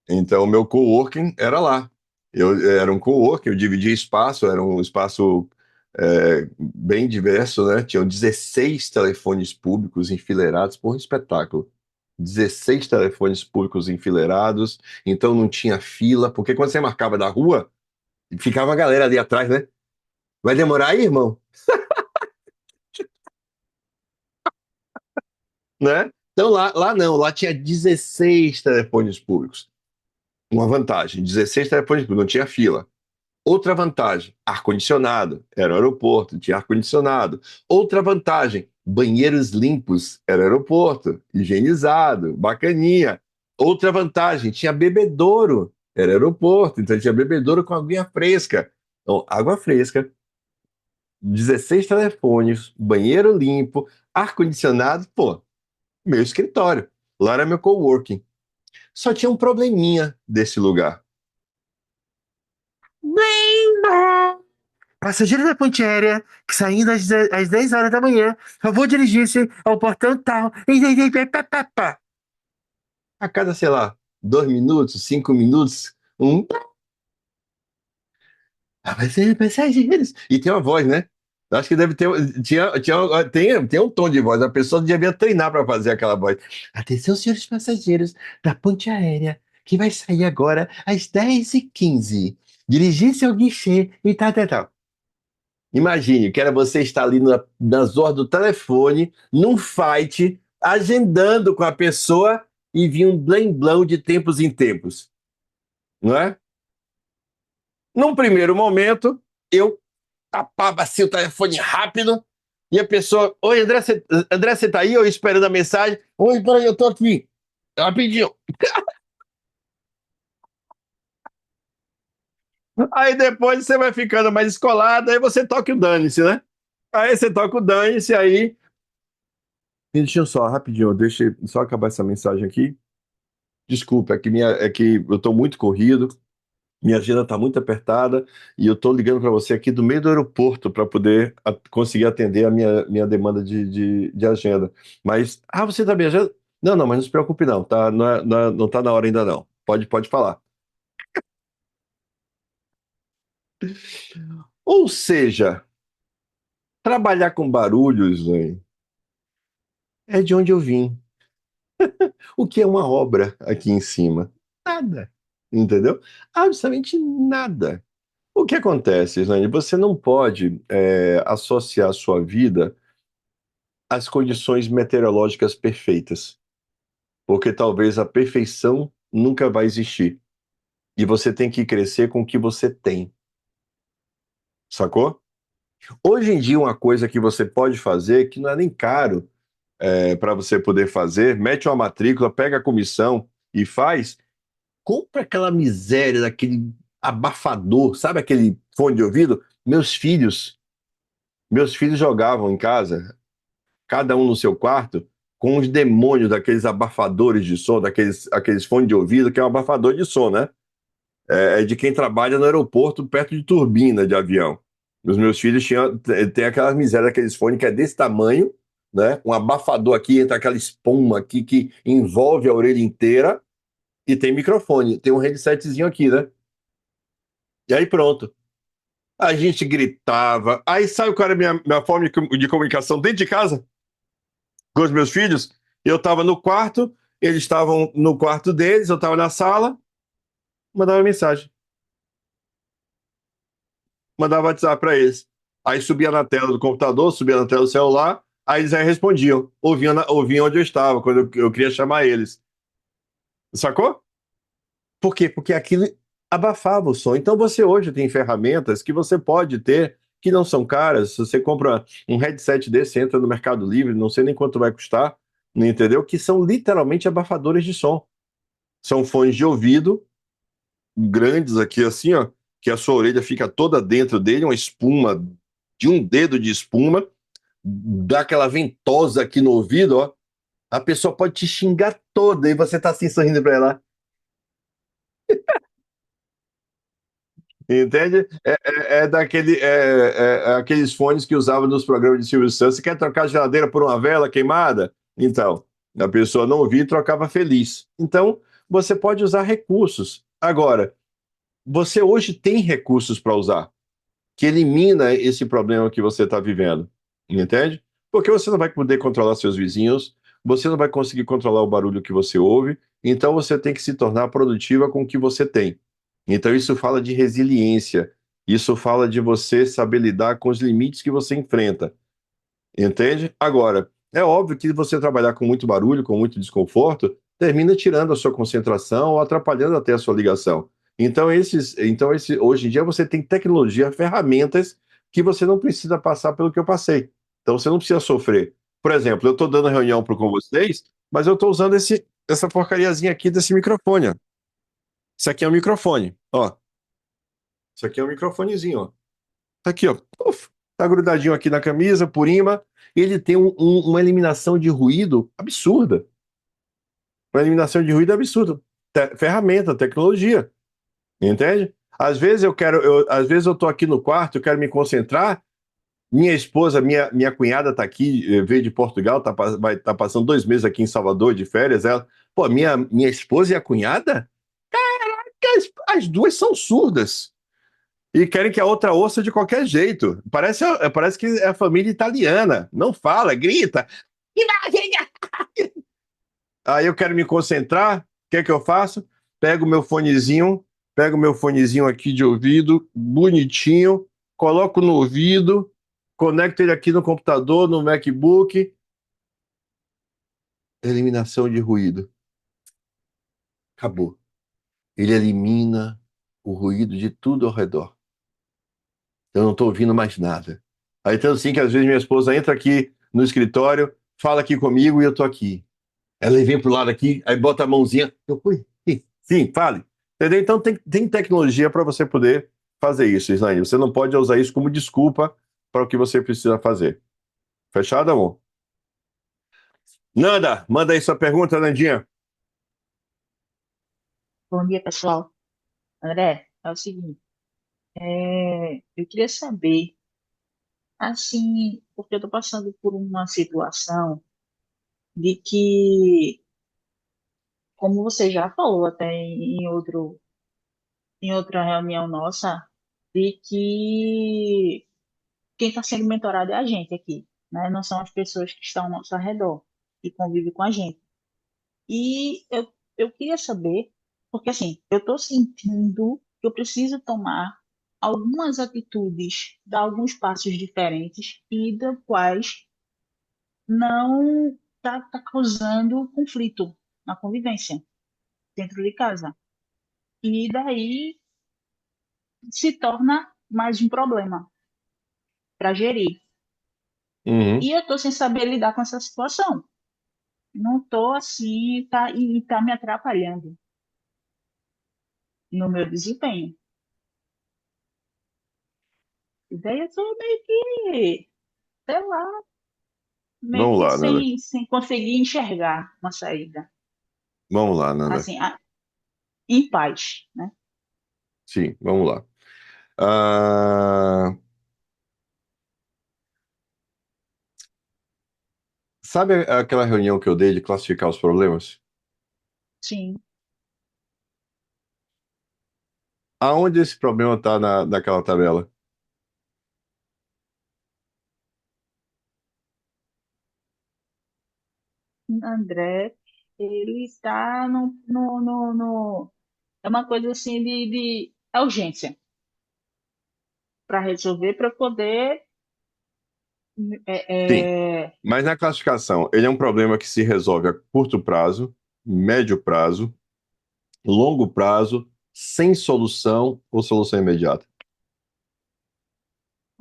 Então, o meu coworking era lá. Era um coworking, eu dividia espaço, era um espaço bem diverso, né? Tinham 16 telefones públicos enfileirados por um espetáculo. 16 telefones públicos enfileirados, então não tinha fila, porque quando você marcava da rua, ficava a galera ali atrás, né? Vai demorar aí, irmão? Né? Então lá não, lá tinha 16 telefones públicos. Uma vantagem, 16 telefones públicos, não tinha fila. Outra vantagem, ar-condicionado. Era o aeroporto, tinha ar-condicionado. Outra vantagem, banheiros limpos. Era o aeroporto, higienizado, bacaninha. Outra vantagem, tinha bebedouro. Era aeroporto, então tinha bebedouro com aguinha fresca. Então, água fresca, 16 telefones, banheiro limpo, ar-condicionado, pô, meu escritório. Lá era meu coworking. Só tinha um probleminha desse lugar. Passageiro da ponte aérea, que saindo às 10 horas da manhã, só vou dirigir-se ao portão tal. A cada, sei lá, 2 minutos, 5 minutos, um. Vai ser passageiros. E tem uma voz, né? Acho que deve ter. Tem um tom de voz. A pessoa devia treinar para fazer aquela voz. Atenção, senhores passageiros da ponte aérea, que vai sair agora às 10h15. Dirigir-se ao guichê e tal, tal, tal. Imagine que era você estar ali nas horas do telefone, num fight, agendando com a pessoa e vir um blém-blão de tempos em tempos, não é? Num primeiro momento, eu tapava assim o telefone rápido e a pessoa, oi, André, você tá aí? Eu esperando a mensagem. Oi, peraí, eu tô aqui. Rapidinho. Aí depois você vai ficando mais escolado, aí você toca o dane-se, né? Aí você toca o dane-se, aí. Deixa eu só, rapidinho, deixa eu só acabar essa mensagem aqui. Desculpa, é que eu estou muito corrido, minha agenda está muito apertada e eu estou ligando para você aqui do meio do aeroporto para poder conseguir atender a minha demanda de agenda. Mas, você está viajando? Não, não, mas não se preocupe não, tá? Não tá na hora ainda não. Pode falar. Ou seja, trabalhar com barulhos, né, é de onde eu vim. O que é uma obra aqui em cima? Nada. Entendeu? Absolutamente nada. O que acontece, Islane? Você não pode associar a sua vida às condições meteorológicas perfeitas, porque talvez a perfeição nunca vai existir. E você tem que crescer com o que você tem, sacou? Hoje em dia, uma coisa que você pode fazer, que não é nem caro para você poder fazer, mete uma matrícula, pega a comissão e faz, compra aquela miséria daquele abafador, sabe aquele fone de ouvido? Meus filhos jogavam em casa, cada um no seu quarto, com os demônios daqueles abafadores de som, aqueles fones de ouvido, que é um abafador de som, né? É de quem trabalha no aeroporto perto de turbina de avião. Os meus filhos têm aquela miséria daqueles fones que é desse tamanho, né? Um abafador aqui, entra aquela espuma aqui que envolve a orelha inteira e tem microfone, tem um headsetzinho aqui, né? E aí pronto. A gente gritava. Aí sabe qual era a minha forma de comunicação dentro de casa? Com os meus filhos, eu estava no quarto, eles estavam no quarto deles, eu estava na sala, mandava mensagem, mandava WhatsApp para eles. Aí subia na tela do computador, subia na tela do celular, aí eles aí respondiam, ouviam onde eu estava, quando eu queria chamar eles. Sacou? Por quê? Porque aquilo abafava o som. Então você hoje tem ferramentas que você pode ter que não são caras. Se você compra um headset desse, você entra no Mercado Livre, não sei nem quanto vai custar, não entendeu? Que são literalmente abafadores de som. São fones de ouvido grandes aqui, assim, ó, que a sua orelha fica toda dentro dele, uma espuma de um dedo de espuma, dá aquela ventosa aqui no ouvido, ó. A pessoa pode te xingar toda e você tá assim sorrindo pra ela. Entende? É daquele, aqueles fones que usava nos programas de Silvio Santos. Você quer trocar a geladeira por uma vela queimada? Então, a pessoa não ouvia e trocava feliz. Então, você pode usar recursos. Agora, você hoje tem recursos para usar, que elimina esse problema que você está vivendo. Entende? Porque você não vai poder controlar seus vizinhos, você não vai conseguir controlar o barulho que você ouve, então você tem que se tornar produtiva com o que você tem. Então isso fala de resiliência, isso fala de você saber lidar com os limites que você enfrenta. Entende? Agora, é óbvio que você trabalhar com muito barulho, com muito desconforto, termina tirando a sua concentração ou atrapalhando até a sua ligação. Hoje em dia você tem tecnologia, ferramentas que você não precisa passar pelo que eu passei. Então você não precisa sofrer. Por exemplo, eu estou dando reunião com vocês, mas eu estou usando essa porcariazinha aqui desse microfone, ó. Isso aqui é um microfone, ó. Isso aqui é um microfonezinho, ó. Tá aqui, ó. Puf, tá grudadinho aqui na camisa, por imã. Ele tem uma eliminação de ruído absurda. Uma eliminação de ruído absurda. Ferramenta, tecnologia. Entende? Às vezes eu tô aqui no quarto, eu quero me concentrar. Minha esposa, minha cunhada tá aqui, veio de Portugal, vai estar passando 2 meses aqui em Salvador de férias. Ela, pô, minha esposa e a cunhada? As duas são surdas. E querem que a outra ouça de qualquer jeito. Parece que é a família italiana. Não fala, grita. Aí eu quero me concentrar. O que é que eu faço? Pego meu fonezinho aqui de ouvido, bonitinho, coloco no ouvido, conecto ele aqui no computador, no MacBook. Eliminação de ruído. Acabou. Ele elimina o ruído de tudo ao redor. Eu não estou ouvindo mais nada. Aí, tanto assim que às vezes minha esposa entra aqui no escritório, fala aqui comigo e eu estou aqui. Ela vem pro lado aqui, aí bota a mãozinha. Eu fui. Sim, fale. Entendeu? Então tem tecnologia para você poder fazer isso, Islaine. Você não pode usar isso como desculpa para o que você precisa fazer. Fechado, amor? Nanda, manda aí sua pergunta, Nandinha. Bom dia, pessoal. André, é o seguinte, eu queria saber, assim, porque eu estou passando por uma situação de que, como você já falou até em outra reunião nossa, de que quem está sendo mentorado é a gente aqui, né? Não são as pessoas que estão ao nosso redor, que convivem com a gente. E eu queria saber, porque assim, eu estou sentindo que eu preciso tomar algumas atitudes, dar alguns passos diferentes e da quais não tá causando conflito na convivência dentro de casa. E daí se torna mais um problema para gerir. Uhum. E eu estou sem saber lidar com essa situação. Não estou assim, e tá me atrapalhando no meu desempenho. E daí eu estou meio que, sei lá, meio Vamos que lá, Nanda. sem conseguir enxergar uma saída, Vamos lá, Nanda. assim, em paz, né? Sim, vamos lá. Ah, sabe aquela reunião que eu dei de classificar os problemas? Sim, Aonde esse problema está naquela tabela? André, ele está é uma coisa assim de urgência para resolver, para poder, Sim, é, é, mas na classificação, ele é um problema que se resolve a curto prazo, médio prazo, longo prazo, sem solução ou solução imediata.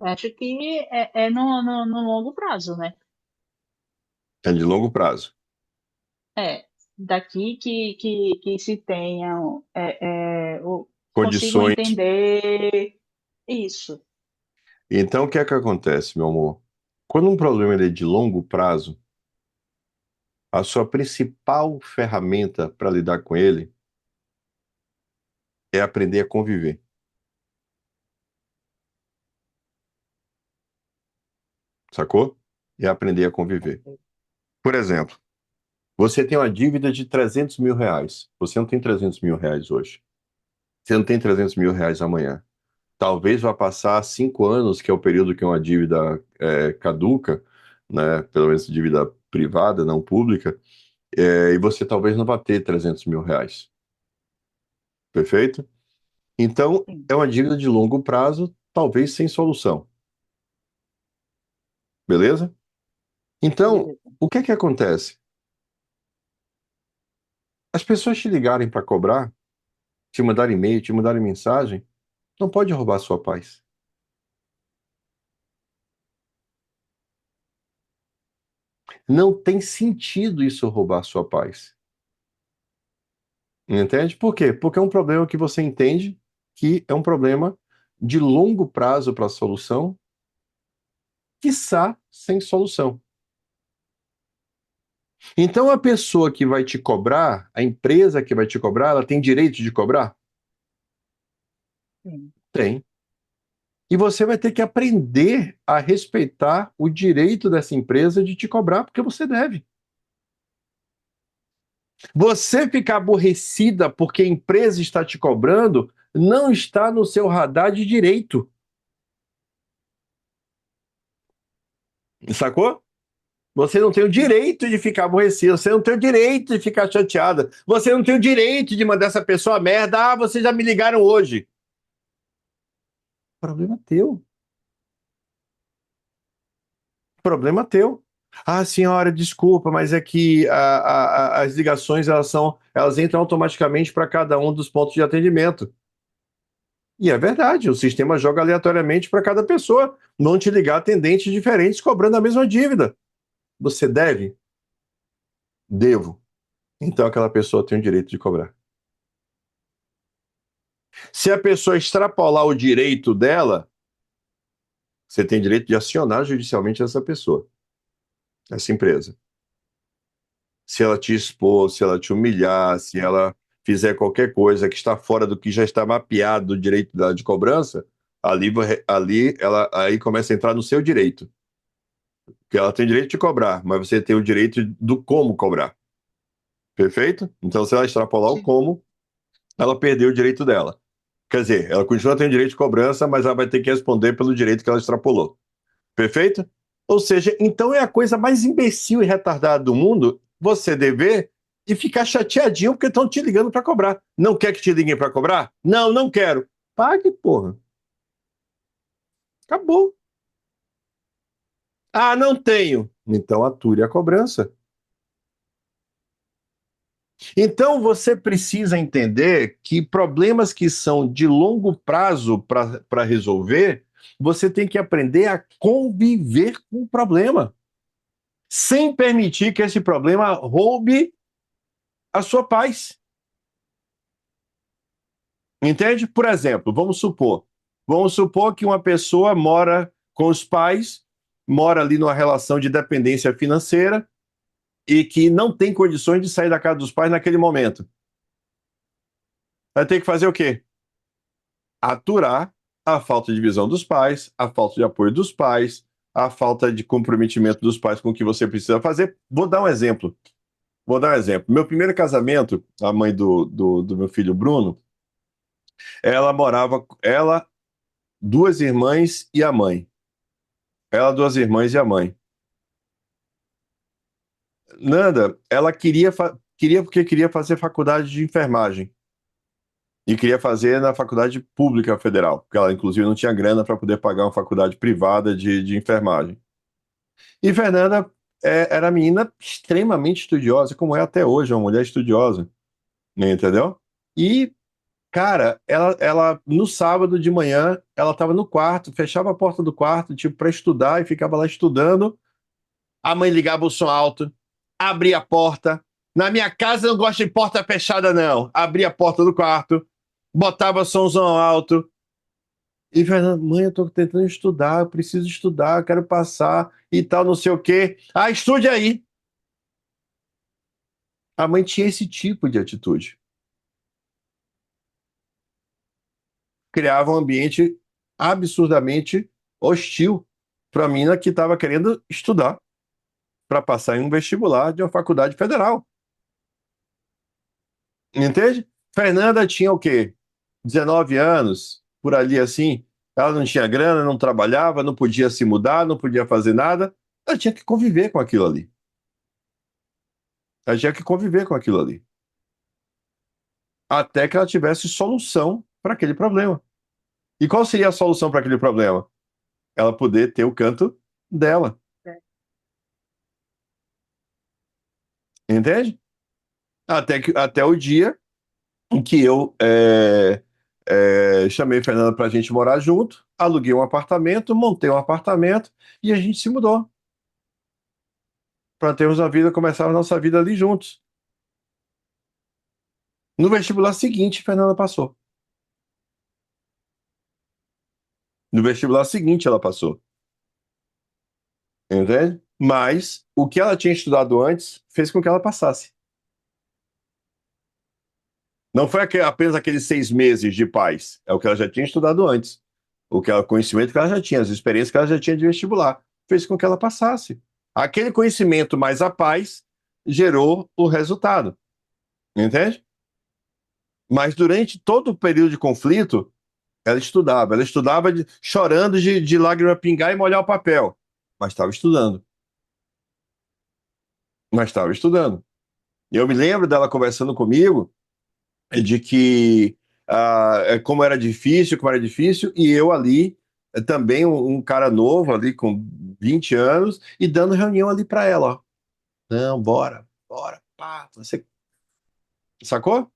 Acho que é no longo prazo, né? É de longo prazo. É, daqui que se tenham, consigam Condições. entender isso. Então, o que é que acontece, meu amor? Quando um problema ele é de longo prazo, a sua principal ferramenta para lidar com ele é aprender a conviver. Sacou? É aprender a conviver. Por exemplo, você tem uma dívida de R$ 300.000. Você não tem R$ 300.000 hoje. Você não tem R$ 300.000 amanhã. Talvez vá passar 5 anos, que é o período que uma dívida caduca, né? Pelo menos dívida privada, não pública, e você talvez não vá ter R$ 300.000. Perfeito? Então, Sim, é uma dívida de longo prazo, talvez sem solução. Beleza? Então, beleza. o que é que acontece? As pessoas te ligarem para cobrar, te mandarem e-mail, te mandarem mensagem, não pode roubar a sua paz. Não tem sentido isso roubar a sua paz. Entende? Por quê? Porque é um problema que você entende que é um problema de longo prazo para a solução, quiçá sem solução. Então, a pessoa que vai te cobrar, a empresa que vai te cobrar, ela tem direito de cobrar? Sim, Tem. E você vai ter que aprender a respeitar o direito dessa empresa de te cobrar, porque você deve. Você ficar aborrecida porque a empresa está te cobrando, não está no seu radar de direito. Sacou? Você não tem o direito de ficar aborrecida, você não tem o direito de ficar chateada, você não tem o direito de mandar essa pessoa a merda. Ah, vocês já me ligaram hoje. Problema teu. Problema teu. Ah, senhora, desculpa, mas é que as ligações elas entram automaticamente para cada um dos pontos de atendimento. E é verdade, o sistema joga aleatoriamente para cada pessoa. Vão te ligar atendentes diferentes cobrando a mesma dívida. Você deve? Devo. Então aquela pessoa tem o direito de cobrar. Se a pessoa extrapolar o direito dela, você tem direito de acionar judicialmente essa pessoa, essa empresa. Se ela te expor, se ela te humilhar, se ela fizer qualquer coisa que está fora do que já está mapeado do direito dela de cobrança, ali ela aí começa a entrar no seu direito. Porque ela tem direito de cobrar, mas você tem o direito do como cobrar. Perfeito? Então, se ela extrapolar o sim, como, ela perdeu o direito dela. Quer dizer, ela continua tendo direito de cobrança, mas ela vai ter que responder pelo direito que ela extrapolou. Perfeito? Ou seja, então é a coisa mais imbecil e retardada do mundo você dever e ficar chateadinho porque estão te ligando para cobrar. Não quer que te liguem para cobrar? Não, não quero. Pague, porra. Acabou. Ah, não tenho. Então ature a cobrança. Então você precisa entender que problemas que são de longo prazo para resolver, você tem que aprender a conviver com o problema, sem permitir que esse problema roube a sua paz. Entende? Por exemplo, vamos supor que uma pessoa mora com os pais, mora ali numa relação de dependência financeira e que não tem condições de sair da casa dos pais naquele momento. Vai ter que fazer o quê? Aturar a falta de visão dos pais, a falta de apoio dos pais, a falta de comprometimento dos pais com o que você precisa fazer. Vou dar um exemplo. Vou dar um exemplo. Meu primeiro casamento, a mãe do meu filho Bruno, ela morava, ela, duas irmãs e a mãe. Ela, duas irmãs e a mãe. Nanda, ela queria porque queria fazer faculdade de enfermagem. E queria fazer na faculdade pública federal, porque ela, inclusive, não tinha grana para poder pagar uma faculdade privada de enfermagem. E Fernanda era uma menina extremamente estudiosa, como é até hoje, uma mulher estudiosa, né, entendeu? E Cara, ela no sábado de manhã, ela estava no quarto, fechava a porta do quarto, tipo, para estudar, e ficava lá estudando. A mãe ligava o som alto, abria a porta. Na minha casa eu não gosto de porta fechada, não. Abria a porta do quarto, botava somzão alto. E Fernando, mãe, eu tô tentando estudar, eu preciso estudar, eu quero passar e tal, não sei o quê. Ah, estude aí. A mãe tinha esse tipo de atitude. Criava um ambiente absurdamente hostil para a mina que estava querendo estudar para passar em um vestibular de uma faculdade federal. Entende? Fernanda tinha o quê? 19 anos, por ali assim. Ela não tinha grana, não trabalhava, não podia se mudar, não podia fazer nada. Ela tinha que conviver com aquilo ali. Ela tinha que conviver com aquilo ali. Até que ela tivesse solução para aquele problema. E qual seria a solução para aquele problema? Ela poder ter o canto dela. Entende? Até o dia em que eu chamei a Fernanda para a gente morar junto, aluguei um apartamento, montei um apartamento e a gente se mudou para termos a vida, começar a nossa vida ali juntos. No vestibular seguinte, Fernanda passou. No vestibular seguinte, ela passou. Entende? Mas o que ela tinha estudado antes fez com que ela passasse. Não foi apenas aqueles 6 meses de paz, é o que ela já tinha estudado antes. O conhecimento que ela já tinha, as experiências que ela já tinha de vestibular, fez com que ela passasse. Aquele conhecimento mais a paz gerou o resultado. Entende? Mas durante todo o período de conflito, ela estudava chorando de lágrima pingar e molhar o papel, mas estava estudando. Mas estava estudando. E eu me lembro dela conversando comigo de que como era difícil, e eu ali, também um cara novo ali com 20 anos, e dando reunião ali para ela, ó. Não, bora, bora, pá, você sacou?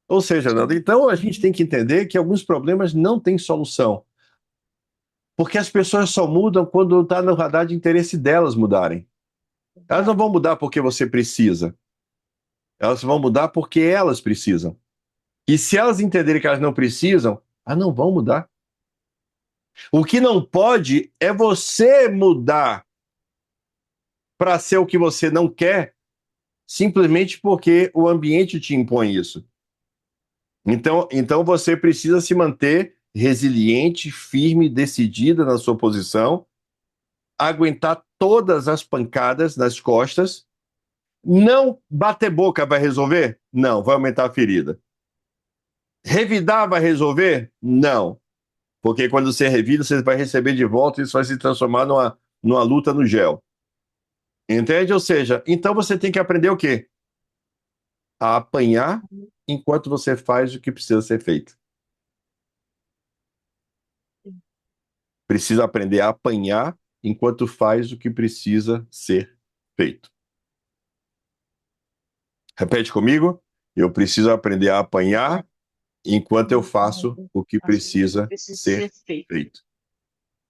Ou seja, Nando, então a gente tem que entender que alguns problemas não têm solução, porque as pessoas só mudam quando está no radar de interesse delas mudarem. Elas não vão mudar porque você precisa, elas vão mudar porque elas precisam. E se elas entenderem que elas não precisam, elas não vão mudar. O que não pode é você mudar para ser o que você não quer, simplesmente porque o ambiente te impõe isso. Então você precisa se manter resiliente, firme, decidida na sua posição, aguentar todas as pancadas nas costas. Não bater boca vai resolver? Não, vai aumentar a ferida. Revidar vai resolver? Não. Porque quando você revida, você vai receber de volta e isso vai se transformar numa luta no gel. Entende? Ou seja, então você tem que aprender o quê? A apanhar enquanto você faz o que precisa ser feito. Precisa aprender a apanhar enquanto faz o que precisa ser feito. Repete comigo. Eu preciso aprender a apanhar enquanto eu faço o que precisa ser feito.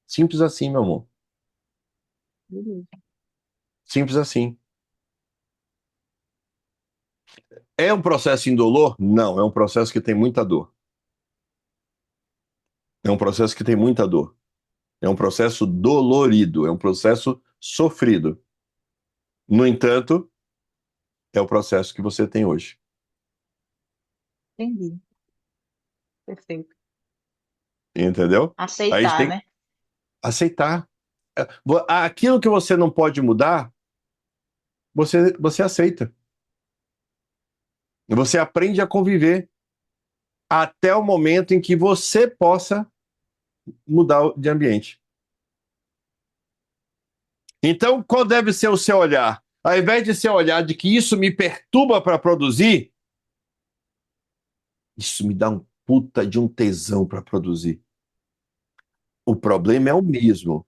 Simples assim, meu amor. Simples assim. É um processo indolor? Não, é um processo que tem muita dor. É um processo que tem muita dor. É um processo dolorido, é um processo sofrido. No entanto, é o processo que você tem hoje. Entendi. Perfeito. Entendeu? Aí a gente Aceitar, tem né? que aceitar. Aquilo que você não pode mudar, você aceita. Você aprende a conviver até o momento em que você possa mudar de ambiente. Então, qual deve ser o seu olhar? Ao invés de ser olhar de que isso me perturba para produzir, isso me dá um puta de um tesão para produzir. O problema é o mesmo,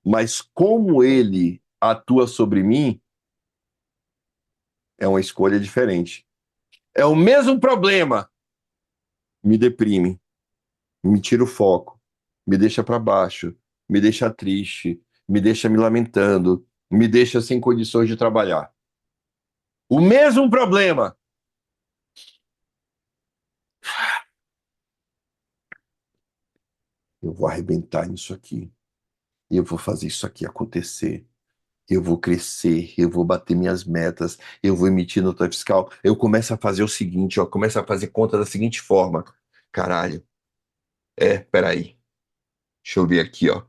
mas como ele atua sobre mim é uma escolha diferente. É o mesmo problema, me deprime, me tira o foco, me deixa para baixo, me deixa triste, me deixa me lamentando, me deixa sem condições de trabalhar. O mesmo problema. Eu vou arrebentar nisso aqui. Eu vou fazer isso aqui acontecer. Eu vou crescer, eu vou bater minhas metas, eu vou emitir nota fiscal. Eu começo a fazer o seguinte, ó, começo a fazer conta da seguinte forma. Caralho, peraí. Deixa eu ver aqui, ó.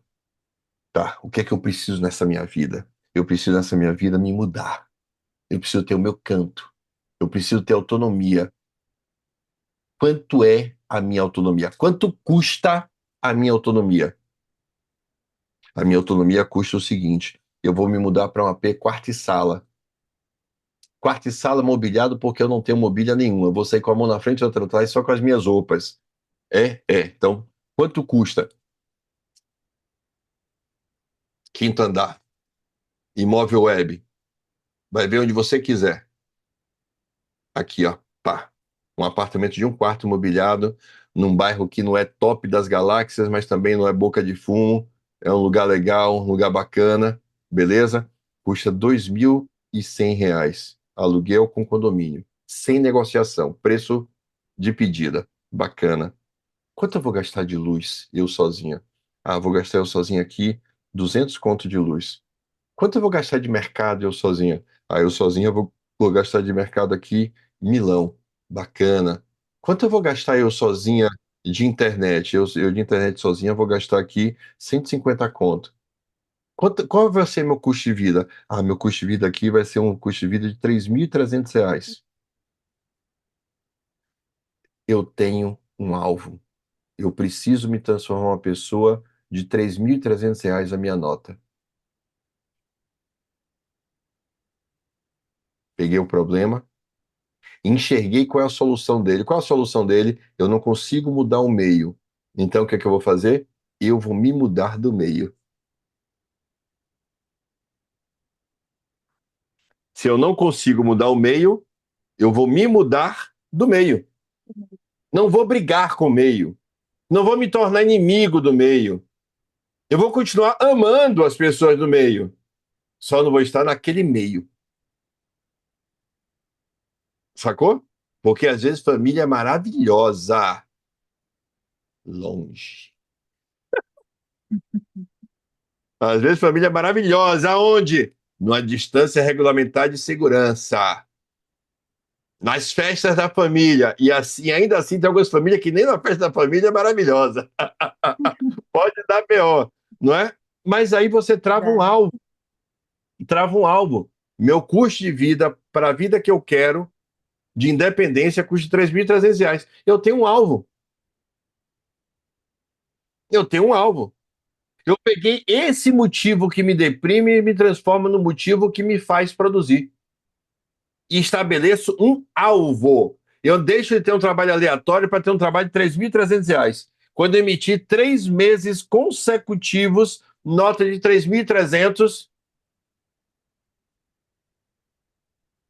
Tá, o que é que eu preciso nessa minha vida? Eu preciso nessa minha vida me mudar. Eu preciso ter o meu canto. Eu preciso ter autonomia. Quanto é a minha autonomia? Quanto custa a minha autonomia? A minha autonomia custa o seguinte: eu vou me mudar para um AP quarto e sala. Quarto e sala mobiliado porque eu não tenho mobília nenhuma. Eu vou sair com a mão na frente e outra atrás só com as minhas roupas. Então, quanto custa? Quinto andar. Imóvel web. Vai ver onde você quiser. Aqui, ó. Pá. Um apartamento de um quarto mobiliado, num bairro que não é top das galáxias, mas também não é boca de fumo. É um lugar legal, um lugar bacana. Beleza? Custa R$ 2.100. Aluguel com condomínio. Sem negociação. Preço de pedida. Bacana. Quanto eu vou gastar de luz, eu sozinha? Ah, vou gastar eu sozinha aqui 200 conto de luz. Quanto eu vou gastar de mercado eu sozinha? Ah, eu sozinha vou gastar de mercado aqui Milão. Bacana. Quanto eu vou gastar eu sozinha de internet? Eu de internet sozinha vou gastar aqui 150 conto. Qual vai ser meu custo de vida? Ah, meu custo de vida aqui vai ser um custo de vida de R$ 3.300. Eu tenho um alvo. Eu preciso me transformar uma pessoa de R$ 3.300 a minha nota. Peguei o problema, enxerguei qual é a solução dele. Qual é a solução dele? Eu não consigo mudar o meio. Então, o que é que eu vou fazer? Eu vou me mudar do meio. Se eu não consigo mudar o meio, eu vou me mudar do meio. Não vou brigar com o meio. Não vou me tornar inimigo do meio. Eu vou continuar amando as pessoas do meio. Só não vou estar naquele meio. Sacou? Porque às vezes família é maravilhosa. Longe. Às vezes família é maravilhosa. Aonde? Numa distância regulamentar de segurança. Nas festas da família. E assim, ainda assim, tem algumas famílias que nem na festa da família é maravilhosa. Pode dar pior, não é? Mas aí você trava um Verdade. alvo. Trava um alvo. Meu custo de vida para a vida que eu quero, de independência, custa R$ 3.300. Eu tenho um alvo. Eu tenho um alvo. Eu peguei esse motivo que me deprime e me transforma no motivo que me faz produzir. E estabeleço um alvo. Eu deixo de ter um trabalho aleatório para ter um trabalho de R$ 3.300. Quando eu emitir 3 meses consecutivos, nota de 3.300,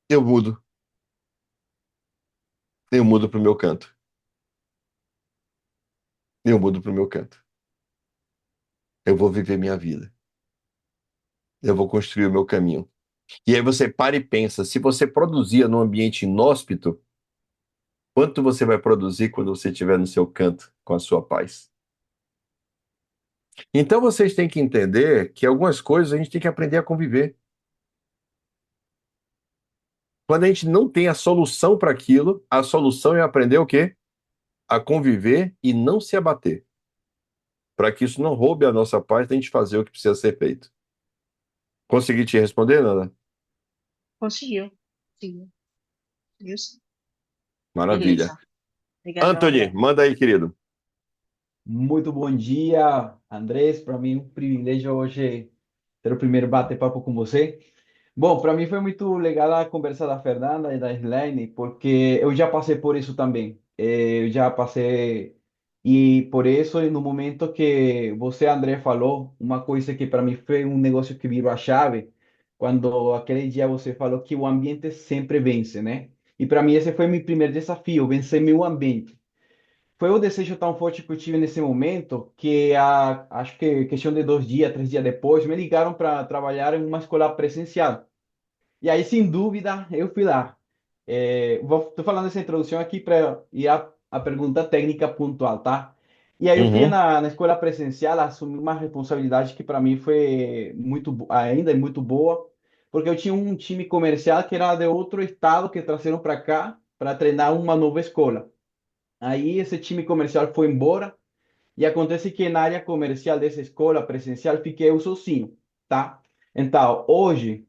eu mudo. Eu mudo para o meu canto. Eu mudo para o meu canto. Eu vou viver minha vida. Eu vou construir o meu caminho. E aí você para e pensa, se você produzia num ambiente inóspito, quanto você vai produzir quando você estiver no seu canto com a sua paz? Então vocês têm que entender que algumas coisas a gente tem que aprender a conviver. Quando a gente não tem a solução para aquilo, a solução é aprender o quê? A conviver e não se abater. Para que isso não roube a nossa paz, a gente fazer o que precisa ser feito. Consegui te responder, Nana? Conseguiu. Conseguiu. Conseguiu sim. Maravilha. Beleza. Obrigadão, Anthony, André. manda aí, querido. Muito bom dia, Andrés. Para mim, é um privilégio hoje ter o primeiro bate-papo com você. Bom, para mim foi muito legal a conversa da Fernanda e da Elaine, porque eu já passei por isso também. Eu já passei, e por isso, no momento que você, André, falou, uma coisa que para mim foi um negócio que virou a chave, quando aquele dia você falou que o ambiente sempre vence, né? E para mim esse foi meu primeiro desafio, vencer meu ambiente. foi um desejo tão forte que eu tive nesse momento que acho que questão de 2 dias, 3 dias depois, me ligaram para trabalhar em uma escola presencial. E aí, sem dúvida, eu fui lá. Estou falando essa introdução aqui para ir à pergunta técnica pontual, tá? E aí eu fui Uhum. na escola presencial, assumi uma responsabilidade que para mim foi ainda é muito boa, porque eu tinha um time comercial que era de outro estado que trouxeram para cá para treinar uma nova escola. Aí esse time comercial foi embora e acontece que na área comercial dessa escola presencial fiquei eu sozinho, tá? Então, hoje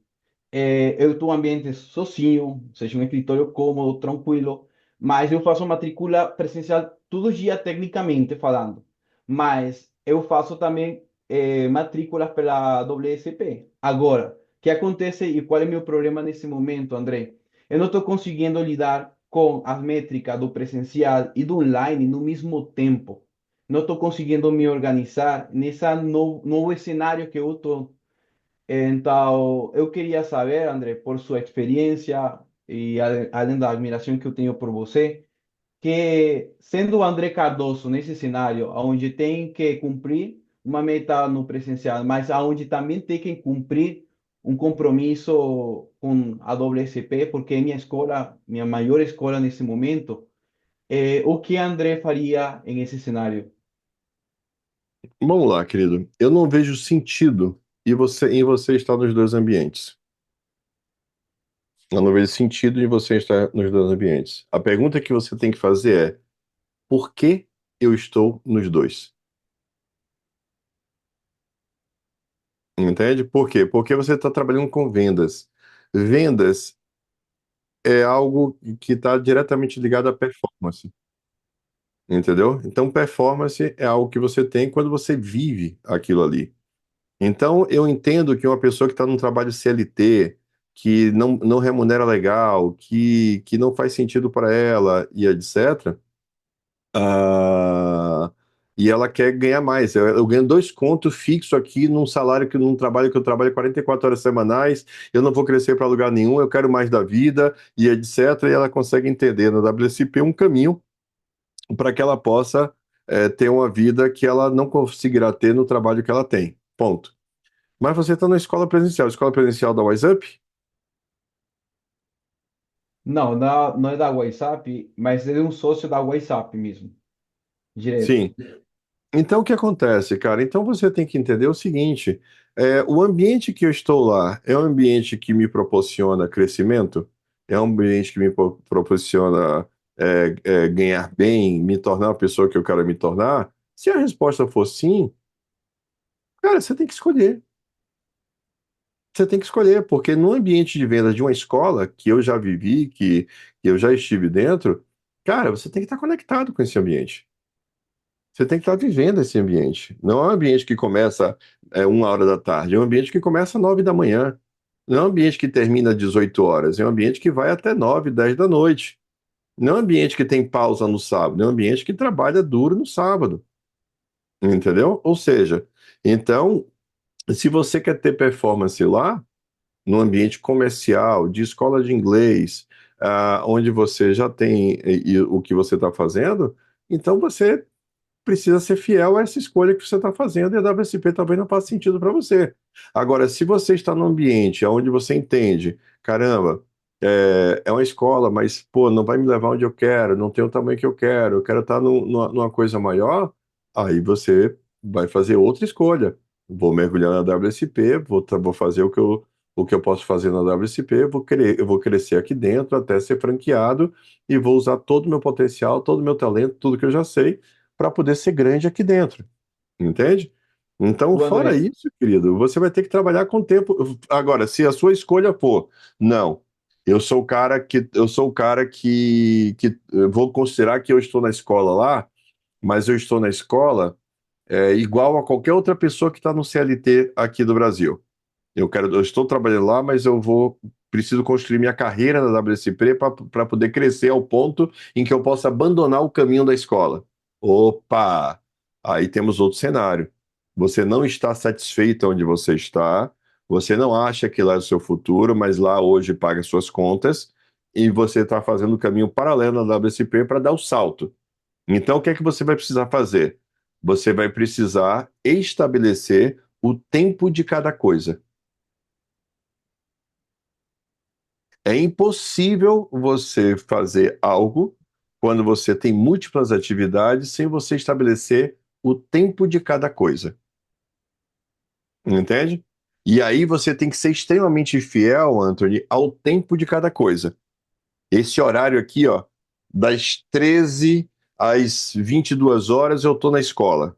eu estou em um ambiente sozinho, ou seja, um escritório cômodo, tranquilo, mas eu faço matrícula presencial todos os dias, tecnicamente falando. Mas eu faço também matrículas pela WSP. Agora, o que acontece e qual é o meu problema nesse momento, André? Eu não estou conseguindo lidar com as métricas do presencial e do online no mesmo tempo. Não estou conseguindo me organizar nesse novo cenário que eu estou. Então, eu queria saber, André, por sua experiência e além da admiração que eu tenho por você, que sendo o André Cardoso nesse cenário, onde tem que cumprir uma meta no presencial, mas onde também tem que cumprir um compromisso com a WSP, porque é minha escola, minha maior escola nesse momento, o que André faria em esse cenário? Vamos lá, querido. Eu não vejo sentido em você estar nos dois ambientes. Eu não vejo sentido em você estar nos dois ambientes. A pergunta que você tem que fazer é: por que eu estou nos dois? Entende? Por quê? Porque você está trabalhando com vendas. Vendas é algo que está diretamente ligado à performance. Entendeu? Então, performance é algo que você tem quando você vive aquilo ali. Então, eu entendo que uma pessoa que está num trabalho CLT, que não remunera legal, que não faz sentido para ela e etc., ah, e ela quer ganhar mais. Eu ganho 2 contos fixo aqui num trabalho que eu trabalho 44 horas semanais, eu não vou crescer para lugar nenhum, eu quero mais da vida e etc. E ela consegue entender no WSP um caminho para que ela possa ter uma vida que ela não conseguirá ter no trabalho que ela tem. Ponto. Mas você está na escola presencial da WhatsApp? Não, não é da WhatsApp, mas é um sócio da WhatsApp mesmo, direto. Sim. Então, o que acontece, cara? Então, você tem que entender o seguinte: o ambiente que eu estou lá é um ambiente que me proporciona crescimento, é um ambiente que me proporciona ganhar bem, me tornar a pessoa que eu quero me tornar. Se a resposta for sim, cara, você tem que escolher. Você tem que escolher, porque no ambiente de vendas de uma escola que eu já vivi, que eu já estive dentro, cara, você tem que estar conectado com esse ambiente. Você tem que estar vivendo esse ambiente. Não é um ambiente que começa 1 hora da tarde, é um ambiente que começa 9 da manhã. Não é um ambiente que termina às 18 horas, é um ambiente que vai até 9, 10 da noite. Não é um ambiente que tem pausa no sábado, é um ambiente que trabalha duro no sábado. Entendeu? Ou seja, então, se você quer ter performance lá, no ambiente comercial, de escola de inglês, onde você já tem o que você está fazendo, então você precisa ser fiel a essa escolha que você está fazendo e a WSP talvez não faça sentido para você. Agora, se você está num ambiente onde você entende, caramba, é uma escola, mas pô, não vai me levar onde eu quero, não tem o tamanho que eu quero estar numa coisa maior, aí você vai fazer outra escolha. Vou mergulhar na WSP, vou fazer o que eu posso fazer na WSP, eu vou crescer aqui dentro até ser franqueado e vou usar todo o meu potencial, todo o meu talento, tudo que eu já sei para poder ser grande aqui dentro, entende? Então, O fora André, isso, querido, você vai ter que trabalhar com o tempo. Agora, se a sua escolha for, não, eu sou o cara que eu vou considerar que eu estou na escola lá, mas eu estou na escola igual a qualquer outra pessoa que está no CLT aqui do Brasil. Eu estou trabalhando lá, mas preciso construir minha carreira na WSP para poder crescer ao ponto em que eu possa abandonar o caminho da escola. Opa! Aí temos outro cenário. Você não está satisfeito onde você está, você não acha que lá é o seu futuro, mas lá hoje paga suas contas, e você está fazendo o caminho paralelo na WSP para dar o salto. Então, o que é que você vai precisar fazer? Você vai precisar estabelecer o tempo de cada coisa. É impossível você fazer algo quando você tem múltiplas atividades sem você estabelecer o tempo de cada coisa. Entende? E aí você tem que ser extremamente fiel, Anthony, ao tempo de cada coisa. Esse horário aqui, ó, das 13 às 22 horas eu estou na escola.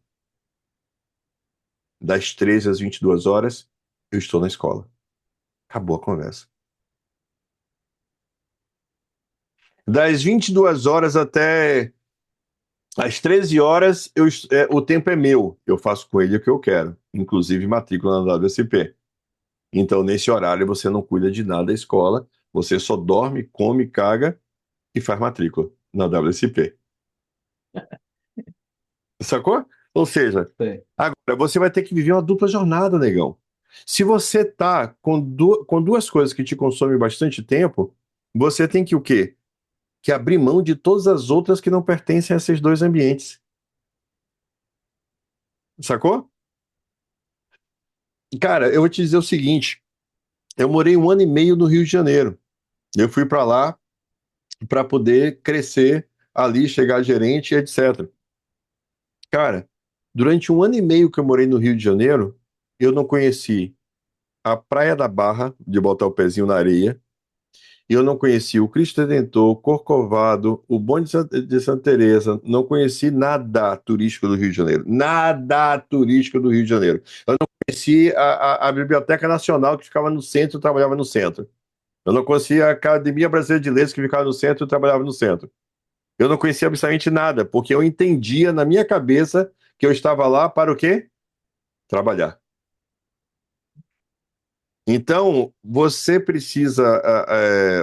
Das 13 às 22 horas eu estou na escola. Acabou a conversa. Das 22 horas até às 13 horas, o tempo é meu. Eu faço com ele o que eu quero, inclusive matrícula na WSP. Então, nesse horário, você não cuida de nada da escola, você só dorme, come, caga e faz matrícula na WSP. Sacou? Ou seja, Sei. agora você vai ter que viver uma dupla jornada, negão. Se você tá com duas coisas que te consomem bastante tempo, você tem que o quê? Que abrir mão de todas as outras que não pertencem a esses dois ambientes. Sacou? Cara, eu vou te dizer o seguinte: eu morei 1 ano e meio no Rio de Janeiro. Eu fui para lá para poder crescer ali, chegar a gerente, etc. Cara, durante 1 ano e meio que eu morei no Rio de Janeiro, eu não conheci a Praia da Barra, de botar o pezinho na areia. Eu não conheci o Cristo Redentor, Corcovado, o Bonde de Santa Teresa. Não conheci nada turístico do Rio de Janeiro. Nada turístico do Rio de Janeiro. Eu não conheci a Biblioteca Nacional, que ficava no centro e trabalhava no centro. Eu não conhecia a Academia Brasileira de Letras, que ficava no centro e trabalhava no centro. Eu não conhecia absolutamente nada, porque eu entendia na minha cabeça que eu estava lá para o quê? Trabalhar. Então, você precisa,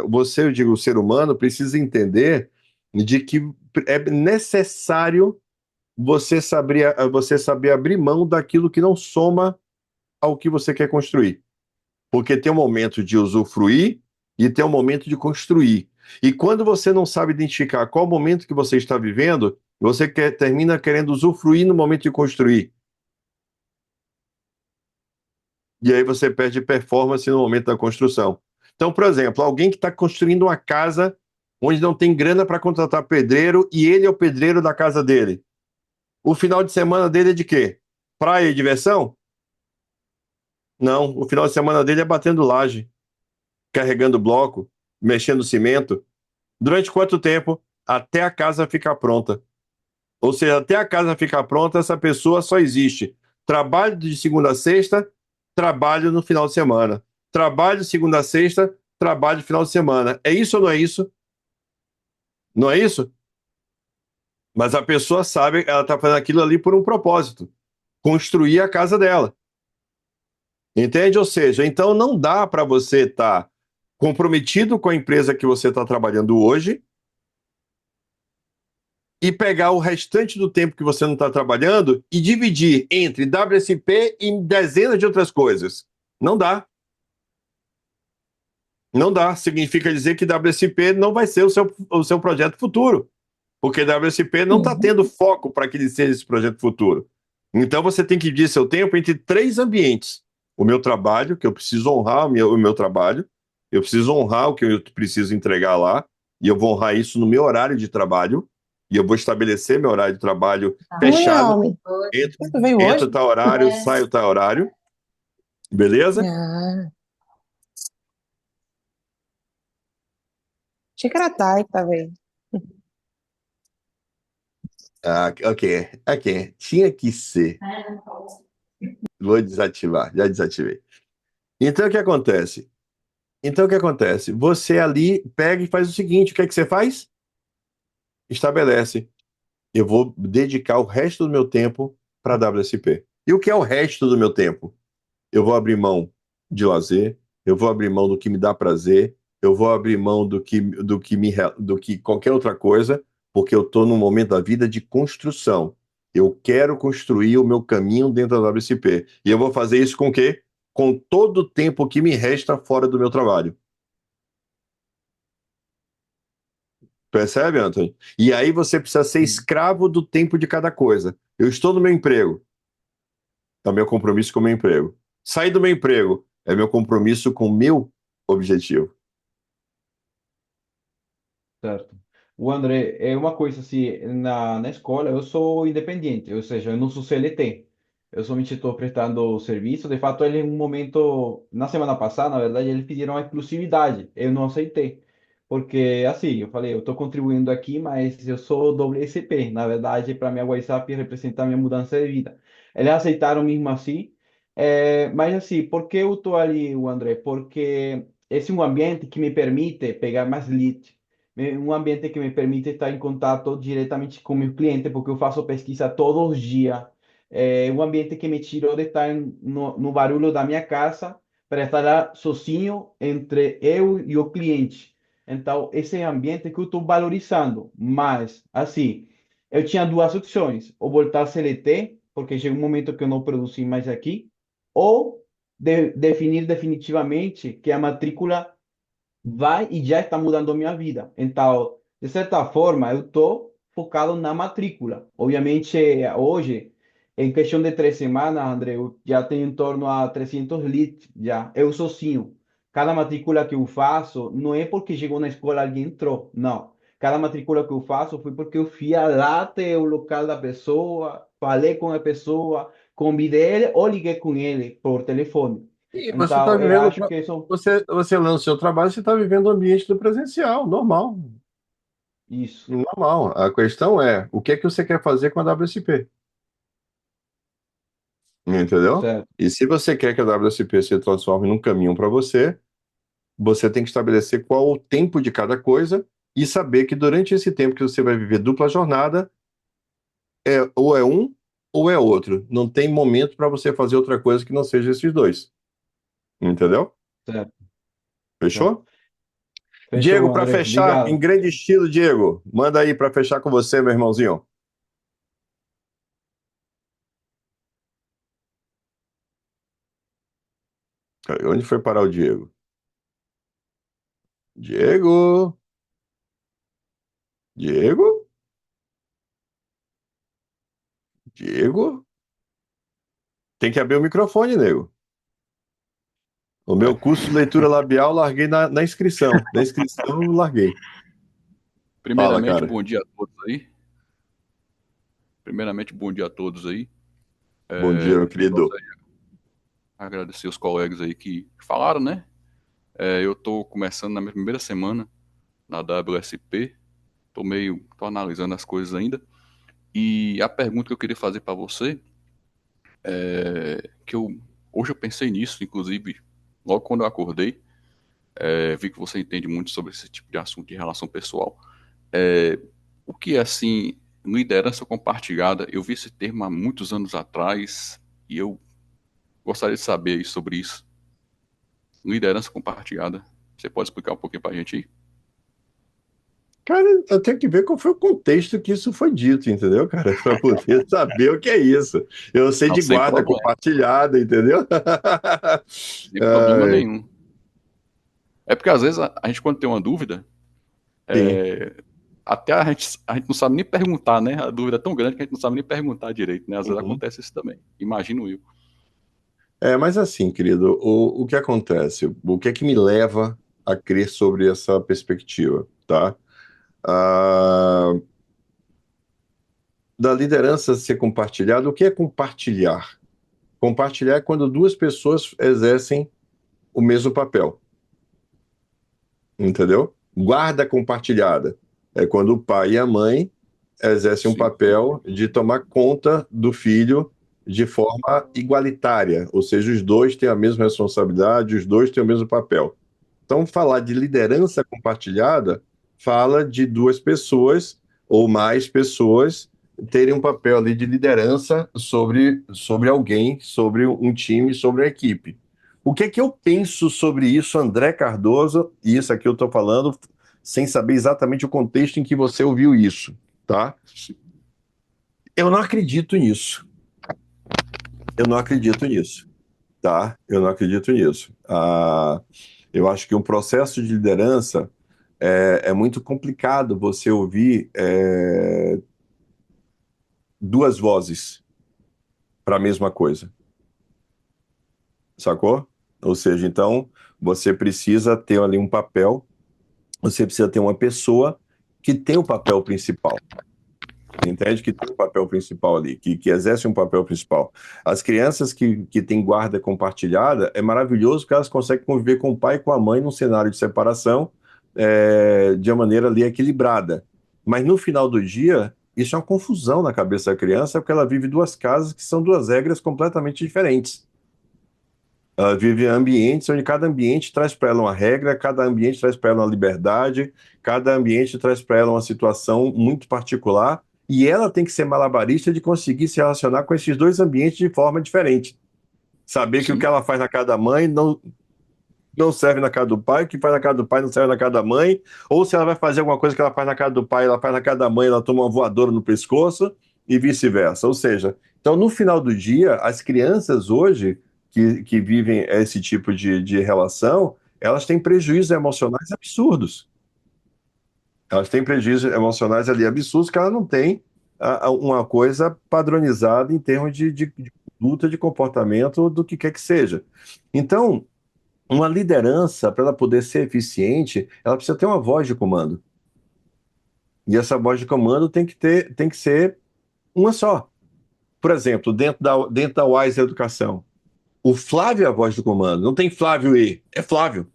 você, eu digo, o ser humano, precisa entender de que é necessário você saber abrir mão daquilo que não soma ao que você quer construir. Porque tem um momento de usufruir e tem um momento de construir. E quando você não sabe identificar qual momento que você está vivendo, termina querendo usufruir no momento de construir. E aí você perde performance no momento da construção. Então, por exemplo, alguém que está construindo uma casa onde não tem grana para contratar pedreiro e ele é o pedreiro da casa dele. O final de semana dele é de quê? Praia e diversão? Não, o final de semana dele é batendo laje, carregando bloco, mexendo cimento. Durante quanto tempo? Até a casa ficar pronta. Ou seja, até a casa ficar pronta, essa pessoa só existe. Trabalho de segunda a sexta, trabalho no final de semana. Trabalho de segunda a sexta, trabalho no final de semana. É isso ou não é isso? Não é isso? Mas a pessoa sabe, ela está fazendo aquilo ali por um propósito. Construir a casa dela. Entende? Ou seja, então não dá para você estar comprometido com a empresa que você está trabalhando hoje e pegar o restante do tempo que você não está trabalhando e dividir entre WSP e dezenas de outras coisas. Não dá. Não dá. Significa dizer que WSP não vai ser o seu projeto futuro. Porque WSP não está Uhum. tendo foco para que ele seja esse projeto futuro. Então você tem que dividir seu tempo entre 3 ambientes. O meu trabalho, que eu preciso honrar o meu trabalho, eu preciso honrar o que eu preciso entregar lá, e eu vou honrar isso no meu horário de trabalho, e eu vou estabelecer meu horário de trabalho Oi, fechado, homem. entro, Você veio entro hoje? tal horário, saio tal horário, beleza? Ah, achei que era Thay que tava aí. Ah, ok, ok. Tinha que ser. Vou desativar, já desativei. Então o que acontece? Então, o que acontece? Você ali pega e faz o seguinte: o que é que você faz? Estabelece. Eu vou dedicar o resto do meu tempo para a WSP. E o que é o resto do meu tempo? Eu vou abrir mão de lazer, eu vou abrir mão do que me dá prazer, eu vou abrir mão do que qualquer outra coisa, porque eu estou num momento da vida de construção. Eu quero construir o meu caminho dentro da WSP. E eu vou fazer isso com o quê? Com todo o tempo que me resta fora do meu trabalho. Percebe, Anthony? E aí você precisa ser Sim, escravo do tempo de cada coisa. Eu estou no meu emprego, é o meu compromisso com o meu emprego. Sair do meu emprego é meu compromisso com o meu objetivo. certo. O André, é uma coisa assim, na escola eu sou independente, ou seja, eu não sou CLT. Eu somente estou prestando serviço. De fato, ele em um momento, na semana passada, na verdade, eles pediram a exclusividade. Eu não aceitei. Porque, assim, eu falei, eu estou contribuindo aqui, mas eu sou WSP. Na verdade, para mim, a WhatsApp representa a minha mudança de vida. Eles aceitaram mesmo assim. Mas, assim, por que eu estou ali, o André? Porque esse é um ambiente que me permite pegar mais lead, um ambiente que me permite estar em contato diretamente com o meu cliente, porque eu faço pesquisa todos os dias. É um ambiente que me tirou de estar no barulho da minha casa para estar lá sozinho entre eu e o cliente. Então, esse é o ambiente que eu estou valorizando. Mas, assim, eu tinha duas opções: ou voltar a CLT, porque chega um momento que eu não produzi mais aqui, ou definir definitivamente que a matrícula vai e já está mudando a minha vida. Então, de certa forma, eu estou focado na matrícula. Obviamente, hoje, em questão de 3 semanas, André, eu já tenho em torno a 300 leads, já, eu sozinho. Cada matrícula que eu faço, não é porque chegou na escola e alguém entrou, não. Cada matrícula que eu faço foi porque eu fui lá até o local da pessoa, falei com a pessoa, convidei ele ou liguei com ele por telefone. E você está Então, eu vivendo. acho que isso, Você lança o seu trabalho, você está vivendo o ambiente do presencial, normal. isso, Normal. A questão é, o que é que você quer fazer com a WSP? Entendeu? certo. E se você quer que a WSP se transforme num caminho para você, você tem que estabelecer qual o tempo de cada coisa e saber que durante esse tempo que você vai viver dupla jornada, ou é um ou é outro. Não tem momento para você fazer outra coisa que não seja esses dois. Entendeu? Certo, certo. Fechou? Diego, Fechou, para André. fechar, em Obrigado. grande estilo, Diego, manda aí para fechar com você, meu irmãozinho. Onde foi parar o Diego? Diego? Diego? Diego? Tem que abrir o microfone, nego. O Ué, meu curso de leitura labial larguei na inscrição. Na inscrição eu larguei. Fala, primeiramente, cara. bom dia a todos aí. Primeiramente, bom dia a todos aí. Bom dia, meu querido. Gostaria de agradecer os colegas aí que falaram, né? Eu tô começando na minha primeira semana na WSP. Tô analisando as coisas ainda. E a pergunta que eu queria fazer para você que hoje eu pensei nisso, inclusive, logo quando eu acordei, vi que você entende muito sobre esse tipo de assunto de relação pessoal. É, o que é assim, liderança compartilhada? Eu vi esse termo há muitos anos atrás e eu gostaria de saber sobre isso. Liderança compartilhada. Você pode explicar um pouquinho pra gente aí? Cara, eu tenho que ver qual foi o contexto que isso foi dito, entendeu, cara? Para poder saber o que é isso. Eu sei Não, de sem guarda problema, compartilhada, entendeu? sem problema Ai, nenhum. É porque às vezes a gente quando tem uma dúvida, sim. até a gente não sabe nem perguntar, né? A dúvida é tão grande que a gente não sabe nem perguntar direito, né? Às vezes Uhum. acontece isso também. Imagino eu. Mas assim, querido, o que acontece? O que é que me leva a crer sobre essa perspectiva, tá? Ah, da liderança ser compartilhada, o que é compartilhar? Compartilhar é quando duas pessoas exercem o mesmo papel, entendeu? Guarda compartilhada é quando o pai e a mãe exercem um Sim, papel de tomar conta do filho de forma igualitária, ou seja, os dois têm a mesma responsabilidade, os dois têm o mesmo papel. Então, falar de liderança compartilhada fala de duas pessoas ou mais pessoas terem um papel ali de liderança sobre alguém, sobre um time, sobre a equipe. O que é que eu penso sobre isso, André Cardoso? E isso aqui eu estou falando sem saber exatamente o contexto em que você ouviu isso, tá? sim, Eu não acredito nisso. Eu não acredito nisso, tá? Eu não acredito nisso. Eu acho que um processo de liderança É muito complicado você ouvir duas vozes para a mesma coisa, sacou? Ou seja, então você precisa ter ali um papel, você precisa ter uma pessoa que tem o papel principal. Entende? Que tem um papel principal ali, que exerce um papel principal. As crianças que têm guarda compartilhada, é maravilhoso que elas conseguem conviver com o pai e com a mãe num cenário de separação de uma maneira ali equilibrada. Mas no final do dia, isso é uma confusão na cabeça da criança, porque ela vive duas casas que são duas regras completamente diferentes. Ela vive em ambientes onde cada ambiente traz para ela uma regra, cada ambiente traz para ela uma liberdade, cada ambiente traz para ela uma situação muito particular, e ela tem que ser malabarista de conseguir se relacionar com esses dois ambientes de forma diferente. Saber que o que Sim. ela faz na casa da mãe não serve na casa do pai, o que faz na casa do pai não serve na casa da mãe, ou se ela vai fazer alguma coisa que ela faz na casa do pai, ela faz na casa da mãe, ela toma uma voadora no pescoço, e vice-versa. Ou seja, então no final do dia, as crianças hoje que vivem esse tipo de relação, elas têm prejuízos emocionais absurdos. Elas têm prejuízos emocionais ali absurdos que ela não tem uma coisa padronizada em termos de conduta, de comportamento, do que quer que seja. Então, uma liderança, para ela poder ser eficiente, ela precisa ter uma voz de comando. E essa voz de comando tem que ser uma só. Por exemplo, dentro da Wise Educação, o Flávio é a voz do comando, não tem Flávio E, é Flávio.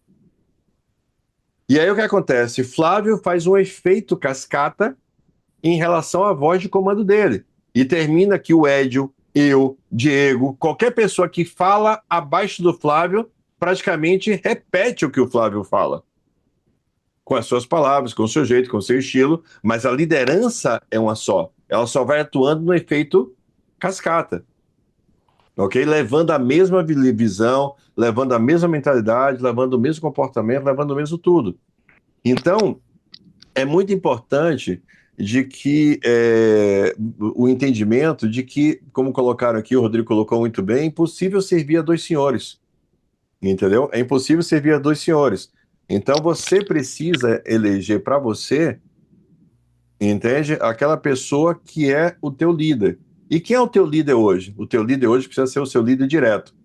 E aí o que acontece? Flávio faz um efeito cascata em relação à voz de comando dele. E termina que o Edio, eu, Diego, qualquer pessoa que fala abaixo do Flávio, praticamente repete o que o Flávio fala. Com as suas palavras, com o seu jeito, com o seu estilo, mas a liderança é uma só. Ela só vai atuando no efeito cascata, ok? Levando a mesma visão, levando a mesma mentalidade, levando o mesmo comportamento, levando o mesmo tudo. Então, é muito importante de que o entendimento de que, como colocaram aqui, o Rodrigo colocou muito bem, é impossível servir a dois senhores, entendeu? É impossível servir a dois senhores. Então você precisa eleger para você, entende? Aquela pessoa que é o teu líder. E quem é o teu líder hoje? O teu líder hoje precisa ser o seu líder direto.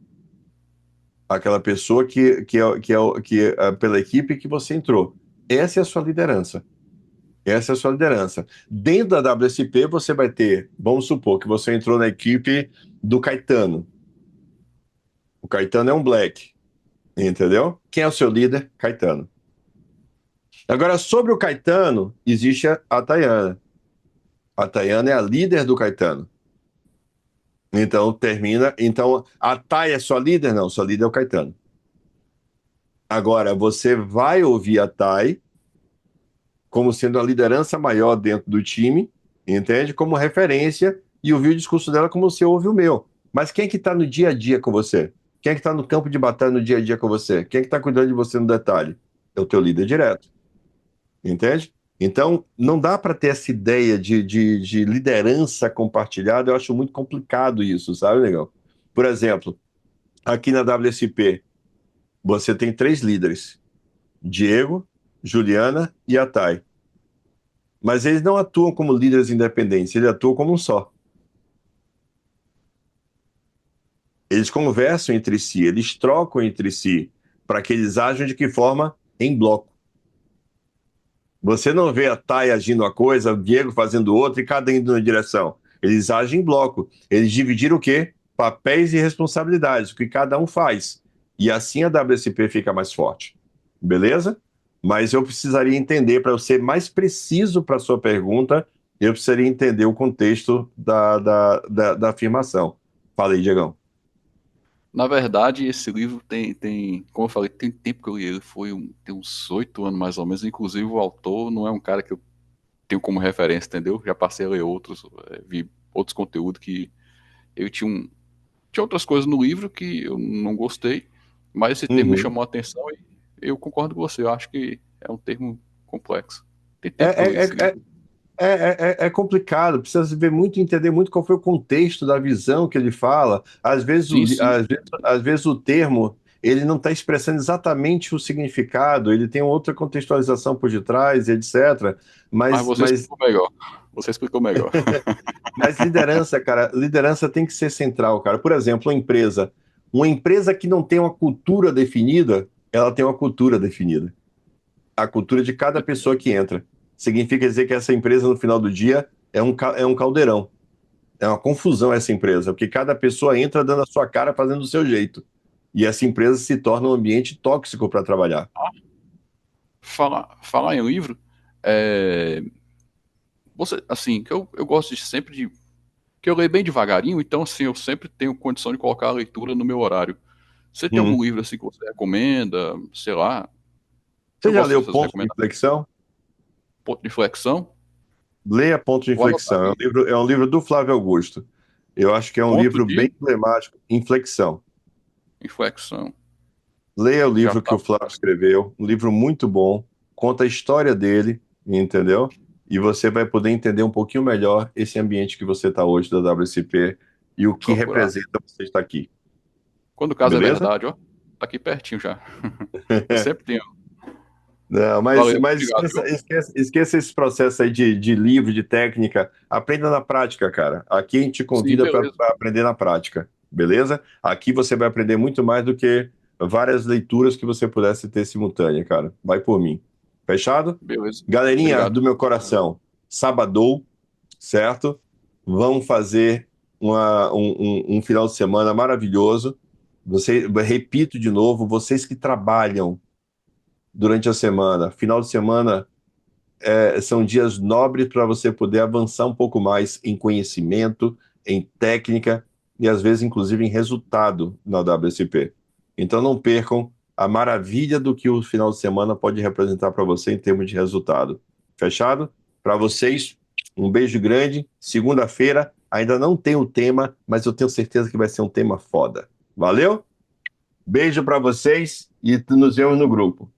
Aquela pessoa que é pela equipe que você entrou. Essa é a sua liderança. Essa é a sua liderança. Dentro da WSP, você vai ter, vamos supor que você entrou na equipe do Caetano. O Caetano é um black, entendeu? Quem é o seu líder? Caetano. Agora, sobre o Caetano, existe a Tayana. A Tayana é a líder do Caetano. Então, termina. Então, a Tay é sua líder? Não, sua líder é o Caetano. Agora, você vai ouvir a Tay como sendo a liderança maior dentro do time, entende? Como referência e ouvir o discurso dela como você ouve o meu. Mas quem é que está no dia a dia com você? Quem é que está no campo de batalha no dia a dia com você? Quem é que está cuidando de você no detalhe? É o teu líder direto, entende? Então, não dá para ter essa ideia de liderança compartilhada, eu acho muito complicado isso, sabe, legal? Por exemplo, aqui na WSP, você tem três líderes, Diego, Juliana e a Thay. Mas eles não atuam como líderes independentes, eles atuam como um só. Eles conversam entre si, eles trocam entre si, para que eles ajam de que forma? Em bloco. Você não vê a Thay agindo uma coisa, o Diego fazendo outra e cada um indo na direção. Eles agem em bloco. Eles dividiram o quê? Papéis e responsabilidades, o que cada um faz. E assim a WSP fica mais forte. Beleza? Mas eu precisaria entender, para eu ser mais preciso para a sua pergunta, eu precisaria entender o contexto da afirmação. Fala aí, Diegão. Na verdade, esse livro como eu falei, tem tempo que eu li ele, tem uns 8 anos mais ou menos. Inclusive, o autor não é um cara que eu tenho como referência, entendeu? Já passei a ler outros, vi outros conteúdos que eu tinha outras coisas no livro que eu não gostei, mas esse termo me Uhum. chamou a atenção e eu concordo com você. Eu acho que é um termo complexo. Tem É, tempo que eu li é, esse é, livro. é complicado, precisa ver muito, entender muito qual foi o contexto da visão que ele fala. Às vezes, Sim, sim. às vezes o termo ele não está expressando exatamente o significado, ele tem outra contextualização por detrás, etc. Mas Mas, você mas, explicou melhor. Você explicou melhor. mas liderança, cara, liderança tem que ser central, cara. Por exemplo, uma empresa que não tem uma cultura definida, ela tem uma cultura definida. A cultura de cada pessoa que entra. Significa dizer que essa empresa, no final do dia, é um caldeirão. É uma confusão essa empresa, porque cada pessoa entra dando a sua cara, fazendo do seu jeito. E essa empresa se torna um ambiente tóxico para trabalhar. Falar em livro, é, você, assim, que eu gosto de sempre de. Que eu leio bem devagarinho, então, assim, eu sempre tenho condição de colocar a leitura no meu horário. Você tem Uhum. algum livro, assim, que você recomenda? Sei lá. Você Eu já gosto leu dessas Ponto de recomendações. Inflexão? Ponto de flexão. Leia Ponto de Vou anotar Inflexão. aqui. É um livro do Flávio Augusto. Eu acho que é um Ponto livro bem de emblemático. Inflexão. inflexão. Leia o Já livro que tá. o Flávio escreveu, um livro muito bom, conta a história dele, entendeu? E você vai poder entender um pouquinho melhor esse ambiente que você está hoje da WSP e o que Procurar. representa você estar aqui. Quando o caso é Beleza? verdade, ó. Tá aqui pertinho já. Eu sempre tenho. Não, Valeu, mas obrigado, viu? esqueça esse processo aí de livro, de técnica. Aprenda na prática, cara. Aqui a gente Sim, convida para beleza. aprender na prática, beleza? Aqui você vai aprender muito mais do que várias leituras que você pudesse ter simultânea, cara. Vai por mim. Fechado? Beleza. Galerinha Obrigado. do meu coração, sabadou, certo? Vamos fazer um final de semana maravilhoso. Repito de novo, vocês que trabalham durante a semana, final de semana são dias nobres para você poder avançar um pouco mais em conhecimento, em técnica e às vezes inclusive em resultado na WSP. Então não percam a maravilha do que o final de semana pode representar para você em termos de resultado. Fechado? Para vocês, um beijo grande. Segunda-feira ainda não tem o tema, mas eu tenho certeza que vai ser um tema foda. Valeu? Beijo para vocês e nos vemos no grupo.